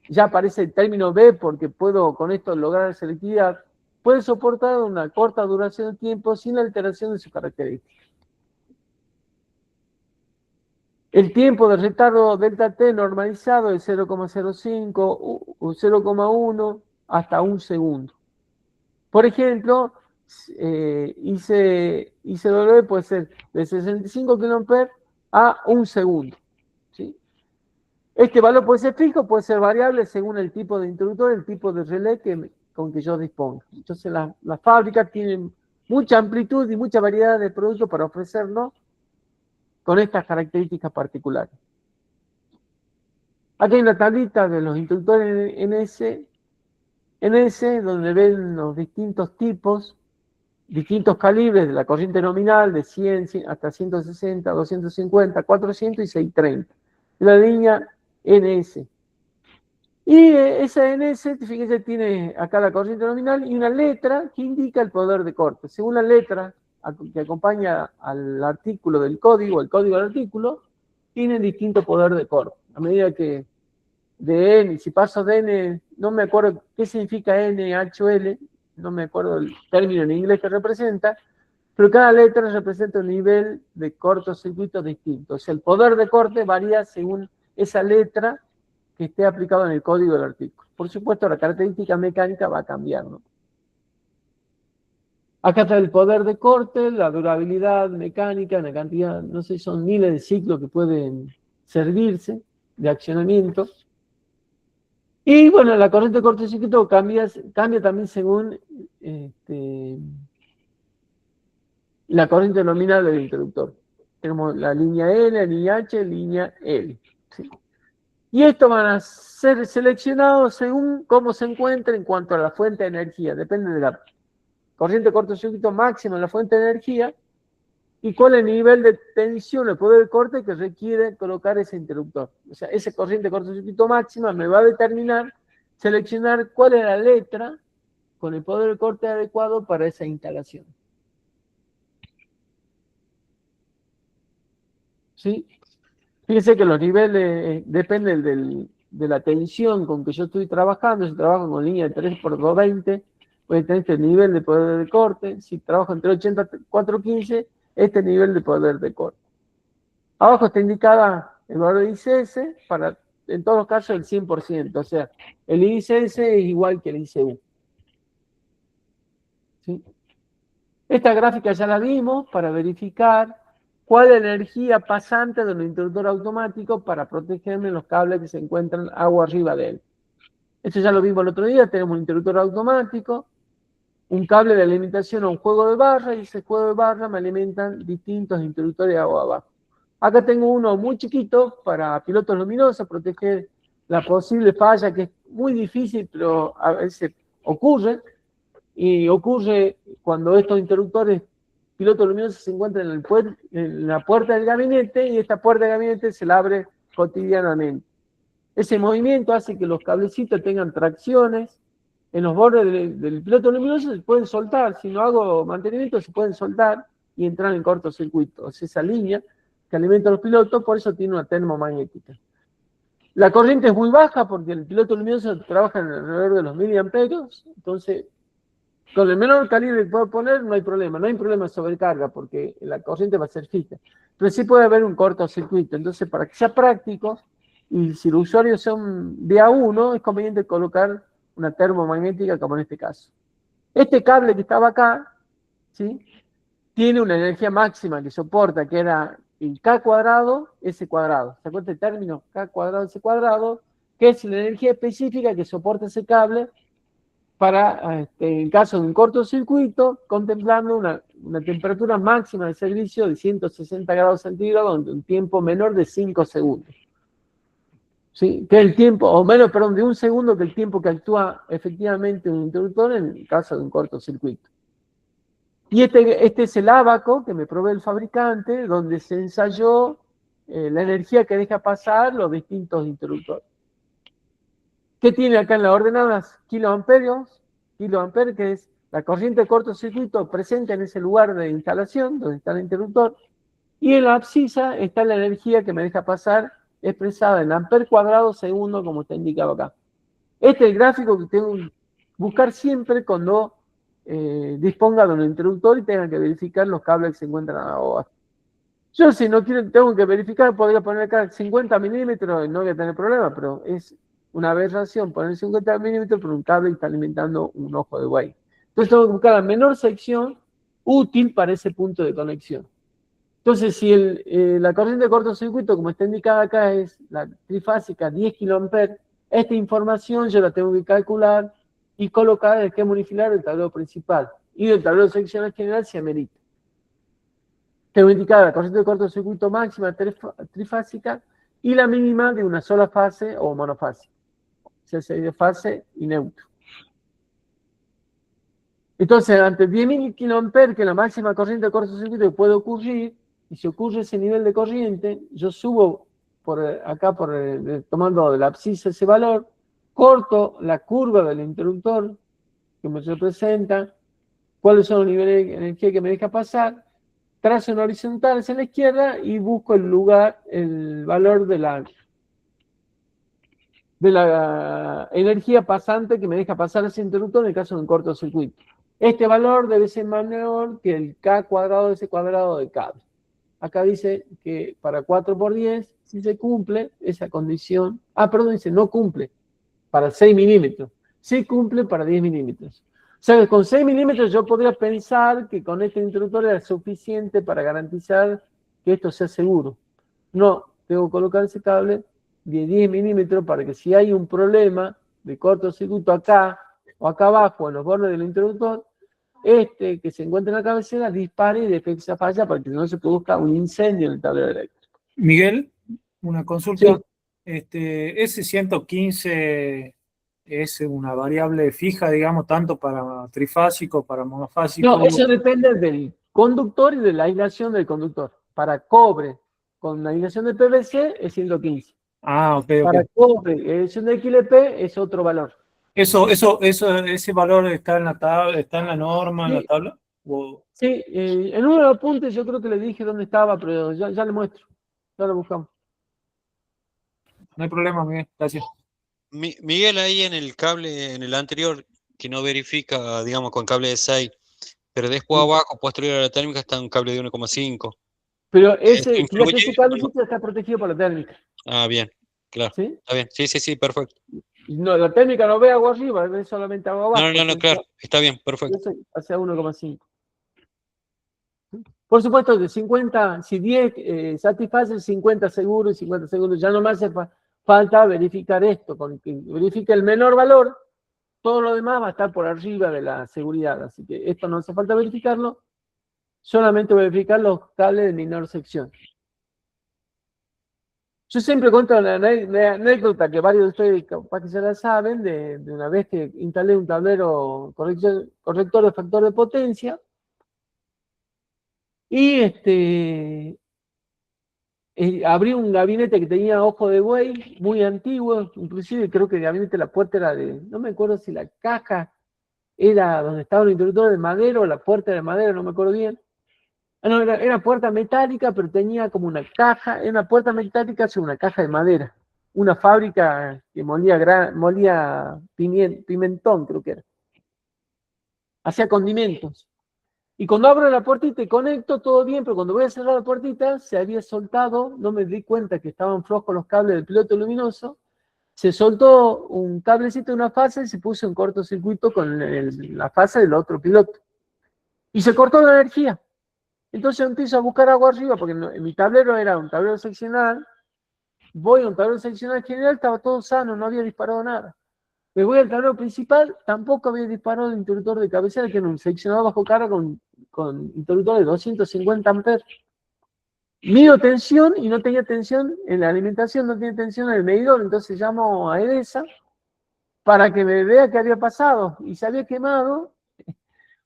ya aparece el término B porque puedo con esto lograr selectividad, puede soportar una corta duración de tiempo sin alteración de sus características. El tiempo de retardo delta T normalizado es 0,05 o 0,1 hasta 1 segundo. Por ejemplo, ICW puede ser de 65 kA a 1 segundo. ¿Sí? Este valor puede ser fijo, puede ser variable según el tipo de interruptor, el tipo de relé con que yo disponga. Entonces las fábricas tienen mucha amplitud y mucha variedad de productos para ofrecernos con estas características particulares. Aquí hay una tablita de los interruptores NS, donde ven los distintos tipos, distintos calibres de la corriente nominal, de 100 hasta 160, 250, 400 y 630. La línea NS. Y esa NS, fíjense, tiene acá la corriente nominal y una letra que indica el poder de corte. Según la letra que acompaña al artículo del código, el código del artículo, tiene distinto poder de corte. A medida que de N, si paso de N, no me acuerdo qué significa N, H o L, no me acuerdo el término en inglés que representa, pero cada letra representa un nivel de cortocircuito distinto. O sea, el poder de corte varía según esa letra que esté aplicado en el código del artículo. Por supuesto, la característica mecánica va a cambiar, ¿no? Acá está el poder de corte, la durabilidad mecánica, la cantidad, no sé, son miles de ciclos que pueden servirse de accionamiento. Y bueno, la corriente de cortocircuito cambia también según la corriente nominal del interruptor. Tenemos la línea N, la línea H, línea L. ¿Sí? Y estos van a ser seleccionados según cómo se encuentre en cuanto a la fuente de energía. Depende de la corriente de cortocircuito máxima en la fuente de energía y cuál es el nivel de tensión, el poder de corte que requiere colocar ese interruptor. O sea, esa corriente de cortocircuito máxima me va a determinar, seleccionar cuál es la letra con el poder de corte adecuado para esa instalación. ¿Sí? Fíjense que los niveles dependen de la tensión con que yo estoy trabajando. Si trabajo con línea de 3x220, voy a tener este nivel de poder de corte. Si trabajo entre 80 y 415, este nivel de poder de corte. Abajo está indicada el valor de ICS para, en todos los casos, el 100%. O sea, el ICS es igual que el ICU. ¿Sí? Esta gráfica ya la vimos para verificar cuál es la energía pasante de un interruptor automático para protegerme los cables que se encuentran agua arriba de él. Esto ya lo vimos el otro día. Tenemos un interruptor automático, un cable de alimentación a un juego de barra, y ese juego de barra me alimentan distintos interruptores de agua abajo. Acá tengo uno muy chiquito para pilotos luminosos, proteger la posible falla, que es muy difícil, pero a veces ocurre. Y ocurre cuando estos interruptores pilotos luminosos se encuentran en la puerta del gabinete, y esta puerta del gabinete se la abre cotidianamente. Ese movimiento hace que los cablecitos tengan tracciones en los bordes del piloto luminoso, se pueden soltar. Si no hago mantenimiento, se pueden soltar y entrar en cortocircuito. Es esa línea que alimenta a los pilotos, por eso tiene una termomagnética. La corriente es muy baja porque el piloto luminoso trabaja alrededor de los miliamperios, entonces con el menor calibre que puedo poner no hay problema de sobrecarga porque la corriente va a ser fija. Pero sí puede haber un cortocircuito. Entonces, para que sea práctico, y si los usuarios son de A1, es conveniente colocar una termomagnética como en este caso. Este cable que estaba acá, ¿sí?, tiene una energía máxima que soporta, que era el K cuadrado, S cuadrado. ¿Se acuerda el término? K cuadrado, S cuadrado, que es la energía específica que soporta ese cable para, en caso de un cortocircuito, contemplando una temperatura máxima de servicio de 160 grados centígrados en un tiempo menor de 5 segundos. ¿Sí? Que el tiempo, o menos, perdón, de un segundo, que el tiempo que actúa efectivamente un interruptor en el caso de un cortocircuito. Y este es el ábaco que me provee el fabricante, donde se ensayó la energía que deja pasar los distintos interruptores. ¿Qué tiene acá en las ordenadas? Kiloamperios, que es la corriente de cortocircuito presente en ese lugar de instalación, donde está el interruptor, y en la abscisa está la energía que me deja pasar, expresada en amper cuadrado segundo, como está indicado acá. Este es el gráfico que tengo que buscar siempre cuando disponga de un interruptor y tenga que verificar los cables que se encuentran abajo. Yo, si no tengo que verificar, podría poner acá 50 milímetros y no voy a tener problema, pero es una aberración poner 50 milímetros por un cable que está alimentando un ojo de buey. Entonces tengo que buscar la menor sección útil para ese punto de conexión. Entonces, si la corriente de cortocircuito, como está indicada acá, es la trifásica 10 kA, esta información yo la tengo que calcular y colocar en el esquema unifilar del tablero principal. Y del tablero seccional general se amerita. Tengo indicada la corriente de cortocircuito máxima trifásica y la mínima de una sola fase o monofásica. O sea, sería fase y neutro. Entonces, ante 10.000 kA, que es la máxima corriente de cortocircuito que puede ocurrir, y si ocurre ese nivel de corriente, yo subo tomando de la abscisa ese valor, corto la curva del interruptor que me representa, cuáles son los niveles de energía que me deja pasar, trazo en horizontal hacia la izquierda y busco el valor de la energía pasante que me deja pasar ese interruptor en el caso de un cortocircuito. Este valor debe ser menor que el K cuadrado de ese cuadrado de cable. Acá dice que para 4×10, si se cumple esa condición, dice no cumple para 6 milímetros, sí cumple para 10 milímetros. O sea que con 6 milímetros yo podría pensar que con este interruptor era suficiente para garantizar que esto sea seguro. No, tengo que colocar ese cable de 10 milímetros para que si hay un problema de cortocircuito acá o acá abajo en los bordes del interruptor, que se encuentra en la cabecera dispare y detecte esa falla para que no se produzca un incendio en el tablero eléctrico. Miguel, una consulta. Sí. Ese 115 es una variable fija, digamos, tanto para trifásico, para monofásico. No, eso depende del conductor y de la aislación del conductor. Para cobre con aislación de PVC es 115. Ah, ok, ok. Para cobre, aislación de XLP es otro valor. Ese valor está en la tabla, está en la norma, en la Sí. tabla. ¿O? Sí, en uno de los apuntes yo creo que le dije dónde estaba, pero ya le muestro. Ya lo buscamos. No hay problema, Miguel, gracias. Miguel, ahí en el cable, en el anterior, que no verifica, digamos, con cable de 6, pero después Sí. abajo, posterior a la térmica, está un cable de 1,5. Pero ¿Esto fíjate, influye? ese cablecito está protegido por la térmica. Ah, bien, claro. ¿Sí? Está bien. Sí, perfecto. No, la térmica no ve agua arriba, ve solamente agua abajo. No, claro. Está bien, perfecto. Eso hacia 1,5. Por supuesto que 50, si 10 satisface, 50 seguro y 50 segundos. Ya no me hace falta verificar esto. Con que verifique el menor valor, todo lo demás va a estar por arriba de la seguridad. Así que esto no hace falta verificarlo. Solamente verificar los cables de menor sección. Yo siempre cuento una anécdota que varios de ustedes capaz que ya la saben, de una vez que instalé un tablero corrector de factor de potencia, y abrí un gabinete que tenía ojo de buey, muy antiguo, inclusive creo que el gabinete, la puerta era no me acuerdo si la caja era donde estaba el interruptor de madera o la puerta de madera, no me acuerdo bien. No, era puerta metálica, pero tenía como una caja, era una puerta metálica sobre una caja de madera. Una fábrica que molía pimentón, creo que era. Hacía condimentos. Y cuando abro la puertita y conecto, todo bien, pero cuando voy a cerrar la puertita, se había soltado, no me di cuenta que estaban flojos los cables del piloto luminoso, se soltó un cablecito de una fase y se puso en cortocircuito con la fase del otro piloto. Y se cortó la energía. Entonces yo empiezo a buscar agua arriba, porque mi tablero era un tablero seccional, voy a un tablero seccional general, estaba todo sano, no había disparado nada. Me voy al tablero principal, tampoco había disparado el interruptor de cabecera, que era un seccionado bajo carga con interruptor de 250 amperes. Mido tensión y no tenía tensión en la alimentación, no tenía tensión en el medidor, entonces llamo a EDESA para que me vea qué había pasado. Y se había quemado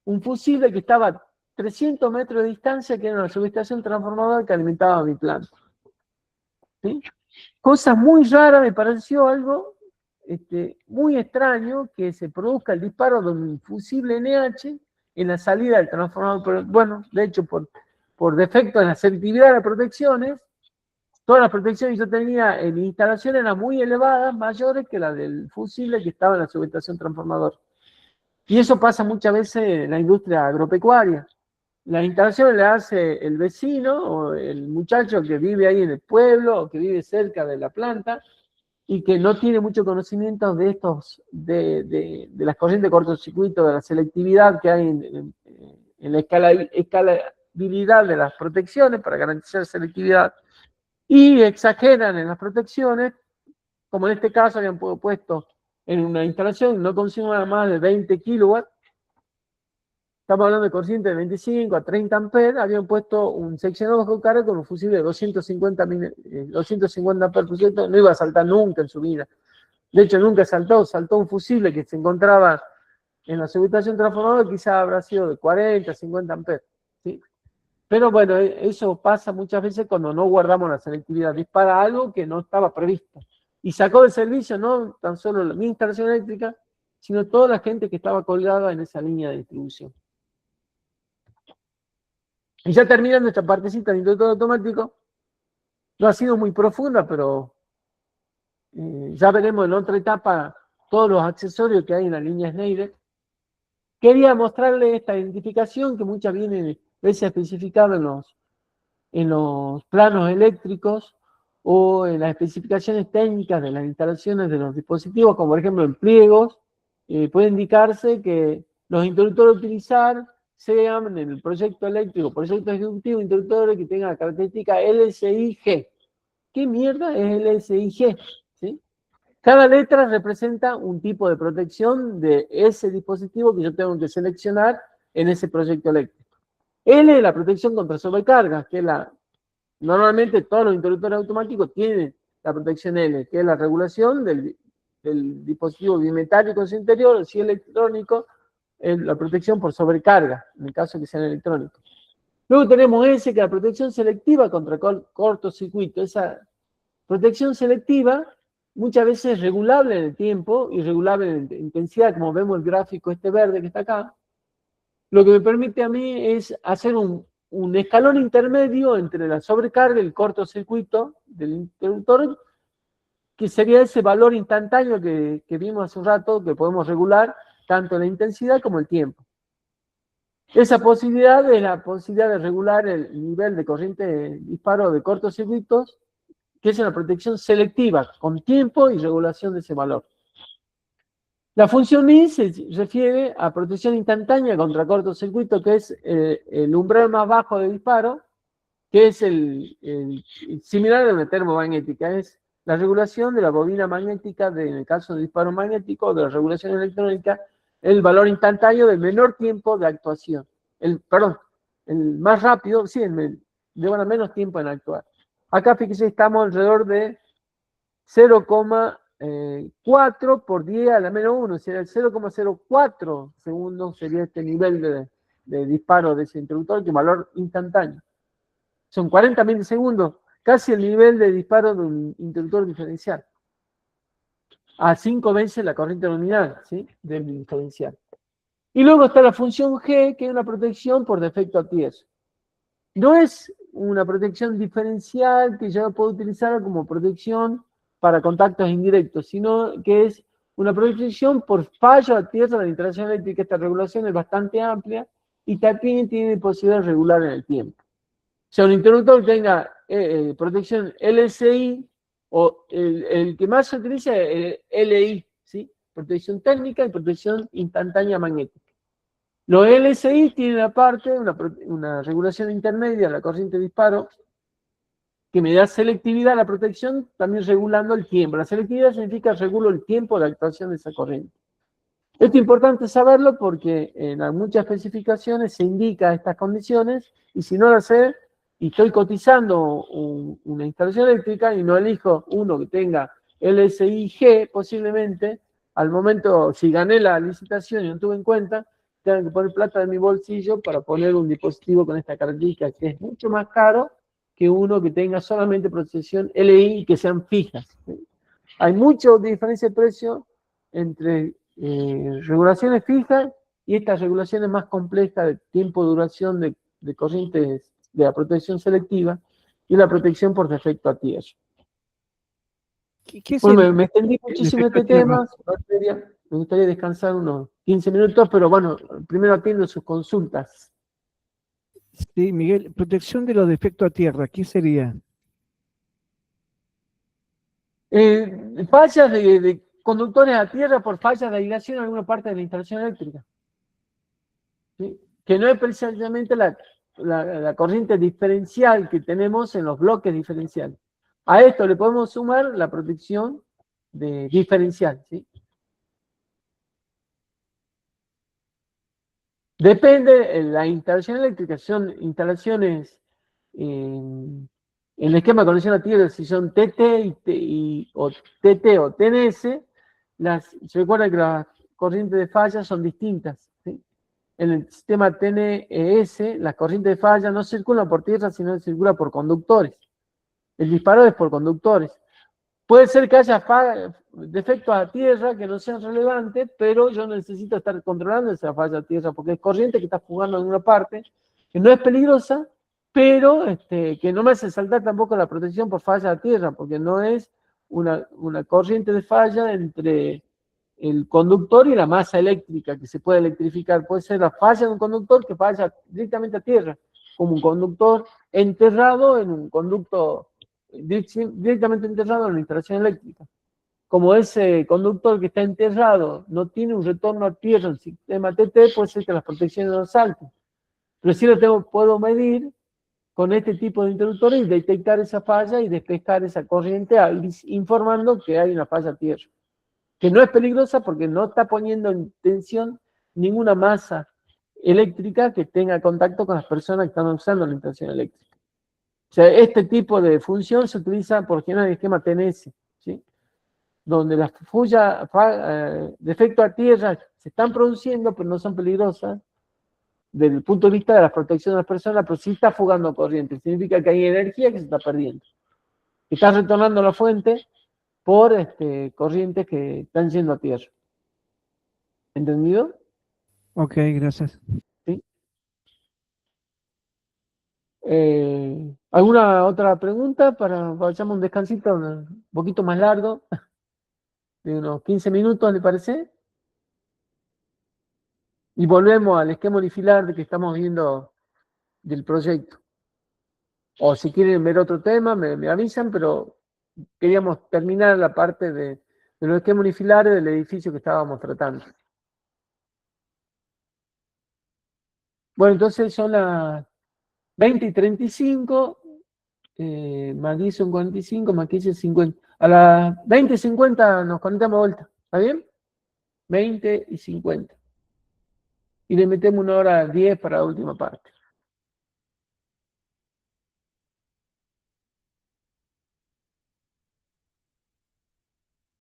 un fusible que estaba a 300 metros de distancia, que era una subestación transformadora que alimentaba mi planta. ¿Sí? Cosa muy rara, me pareció algo muy extraño que se produzca el disparo de un fusible NH en la salida del transformador. Pero bueno, de hecho, por defecto en la selectividad de las protecciones, todas las protecciones que yo tenía en mi instalación eran muy elevadas, mayores que las del fusible que estaba en la subestación transformadora. Y eso pasa muchas veces en la industria agropecuaria. Las instalaciones le hace el vecino o el muchacho que vive ahí en el pueblo o que vive cerca de la planta y que no tiene mucho conocimiento de de las corrientes de cortocircuito, de la selectividad que hay en la escalabilidad de las protecciones para garantizar selectividad, y exageran en las protecciones, como en este caso habían puesto en una instalación, no consuma más de 20 kilowatts, estamos hablando de corriente de 25 a 30 amperes, habían puesto un seccionado bajo carga con un fusible de 250 amperes por ciento, no iba a saltar nunca en su vida. De hecho, nunca saltó un fusible que se encontraba en la subestación transformadora, quizá habrá sido de 40, 50 amperes. ¿Sí? Pero bueno, eso pasa muchas veces cuando no guardamos la selectividad. Dispara algo que no estaba previsto. Y sacó de servicio no tan solo mi instalación eléctrica, sino toda la gente que estaba colgada en esa línea de distribución. Y ya terminando esta partecita del interruptor automático, no ha sido muy profunda, pero ya veremos en otra etapa todos los accesorios que hay en la línea Schneider. Quería mostrarle esta identificación que muchas viene veces especificada en los planos eléctricos o en las especificaciones técnicas de las instalaciones de los dispositivos, como por ejemplo en pliegos, puede indicarse que los interruptores a utilizar sean en el proyecto eléctrico, proyecto ejecutivo, interruptores que tengan la característica LSI-G. ¿Qué mierda es LSI-G? ¿Sí? Cada letra representa un tipo de protección de ese dispositivo que yo tengo que seleccionar en ese proyecto eléctrico. L es la protección contra sobrecargas, que normalmente todos los interruptores automáticos tienen la protección L, que es la regulación del dispositivo bimetálico en su interior, o si electrónico, la protección por sobrecarga, en el caso que sean electrónicos. Luego tenemos S, que es la protección selectiva contra cortocircuito. Esa protección selectiva muchas veces es regulable en el tiempo y regulable en intensidad, como vemos el gráfico este verde que está acá. Lo que me permite a mí es hacer un escalón intermedio entre la sobrecarga y el cortocircuito del interruptor, que sería ese valor instantáneo que vimos hace un rato, que podemos regular tanto la intensidad como el tiempo. Esa posibilidad es la posibilidad de regular el nivel de corriente de disparo de cortocircuitos, que es una protección selectiva, con tiempo y regulación de ese valor. La función I se refiere a protección instantánea contra cortocircuito, que es el umbral más bajo de disparo, que es el similar a una termomagnética, es la regulación de la bobina magnética, en el caso de disparo magnético, de la regulación electrónica, el valor instantáneo del menor tiempo de actuación. El más rápido, sí, llevan menos tiempo en actuar. Acá fíjense, estamos alrededor de 0,4 por 10 a la menos 1, sería el 0,04 segundos, sería este nivel de disparo de ese interruptor, que es valor instantáneo. Son 40 milisegundos, casi el nivel de disparo de un interruptor diferencial. A 5 veces la corriente nominal, ¿sí?, del diferencial. Y luego está la función G, que es una protección por defecto a tierra. No es una protección diferencial que yo puedo utilizar como protección para contactos indirectos, sino que es una protección por fallo a tierra de la interacción eléctrica. Esta regulación es bastante amplia y también tiene posibilidad de regular en el tiempo. O sea, un interruptor que tenga protección LSI, o el que más se utiliza es el LI, ¿sí?, protección térmica y protección instantánea magnética. Los LSI tienen aparte una regulación intermedia de la corriente de disparo, que me da selectividad a la protección, también regulando el tiempo. La selectividad significa regulo el tiempo de actuación de esa corriente. Esto es importante saberlo porque en muchas especificaciones se indica estas condiciones, y si no las sé, y estoy cotizando una instalación eléctrica y no elijo uno que tenga LSI G, posiblemente, al momento, si gané la licitación y no tuve en cuenta, tengo que poner plata de mi bolsillo para poner un dispositivo con esta característica, que es mucho más caro que uno que tenga solamente protección LI y que sean fijas. Hay mucha diferencia de precio entre regulaciones fijas y estas regulaciones más complejas de tiempo de duración de corrientes de la protección selectiva y la protección por defecto a tierra. ¿Qué es Bueno, el me extendí muchísimo defecto este a tierra? tema. Me gustaría descansar unos 15 minutos, pero bueno, primero atiendo sus consultas. Sí, Miguel, protección de los defectos a tierra, ¿qué sería? Fallas de conductores a tierra por fallas de aislación en alguna parte de la instalación eléctrica, ¿sí?, que no es precisamente la corriente diferencial que tenemos en los bloques diferenciales. A esto le podemos sumar la protección diferencial, ¿sí? Depende, la instalación eléctrica, son instalaciones en el esquema de conexión a tierra, si son TT o TT o TNS, se recuerda que las corrientes de falla son distintas, ¿sí? En el sistema TNES, las corrientes de falla no circulan por tierra, sino circulan por conductores. El disparo es por conductores. Puede ser que haya defectos a tierra que no sean relevantes, pero yo necesito estar controlando esa falla a tierra, porque es corriente que está jugando en una parte, que no es peligrosa, pero que no me hace saltar tampoco la protección por falla a tierra, porque no es una corriente de falla entre el conductor y la masa eléctrica que se puede electrificar. Puede ser la falla de un conductor que falla directamente a tierra, como un conductor enterrado en un conducto directamente enterrado en la instalación eléctrica. Como ese conductor que está enterrado no tiene un retorno a tierra en el sistema TT, puede ser que las protecciones no salten. Pero sí puedo medir con este tipo de interruptores y detectar esa falla y despejar esa corriente informando que hay una falla a tierra, que no es peligrosa porque no está poniendo en tensión ninguna masa eléctrica que tenga contacto con las personas que están usando la instalación eléctrica. sea, este tipo de función se utiliza por ejemplo en el esquema TNS, ¿sí? Donde las fallas de efecto a tierra se están produciendo, pero no son peligrosas desde el punto de vista de la protección de las personas, pero sí está fugando corriente. Significa que hay energía que se está perdiendo. Que está retornando a la fuente por corrientes que están yendo a tierra. ¿Entendido? Ok, gracias. ¿Sí? ¿Alguna otra pregunta para vayamos un descansito un poquito más largo? De unos 15 minutos, ¿le parece? Y volvemos al esquema unifilar de que estamos viendo del proyecto. O si quieren ver otro tema, me avisan, pero queríamos terminar la parte de los esquemas unifilares del edificio que estábamos tratando. Bueno, entonces son las 20:35, más 10 son 45, más 15 50. A las 20:50 nos conectamos de vuelta, ¿está bien? 20:50. Y le metemos 1 hora 10 para la última parte.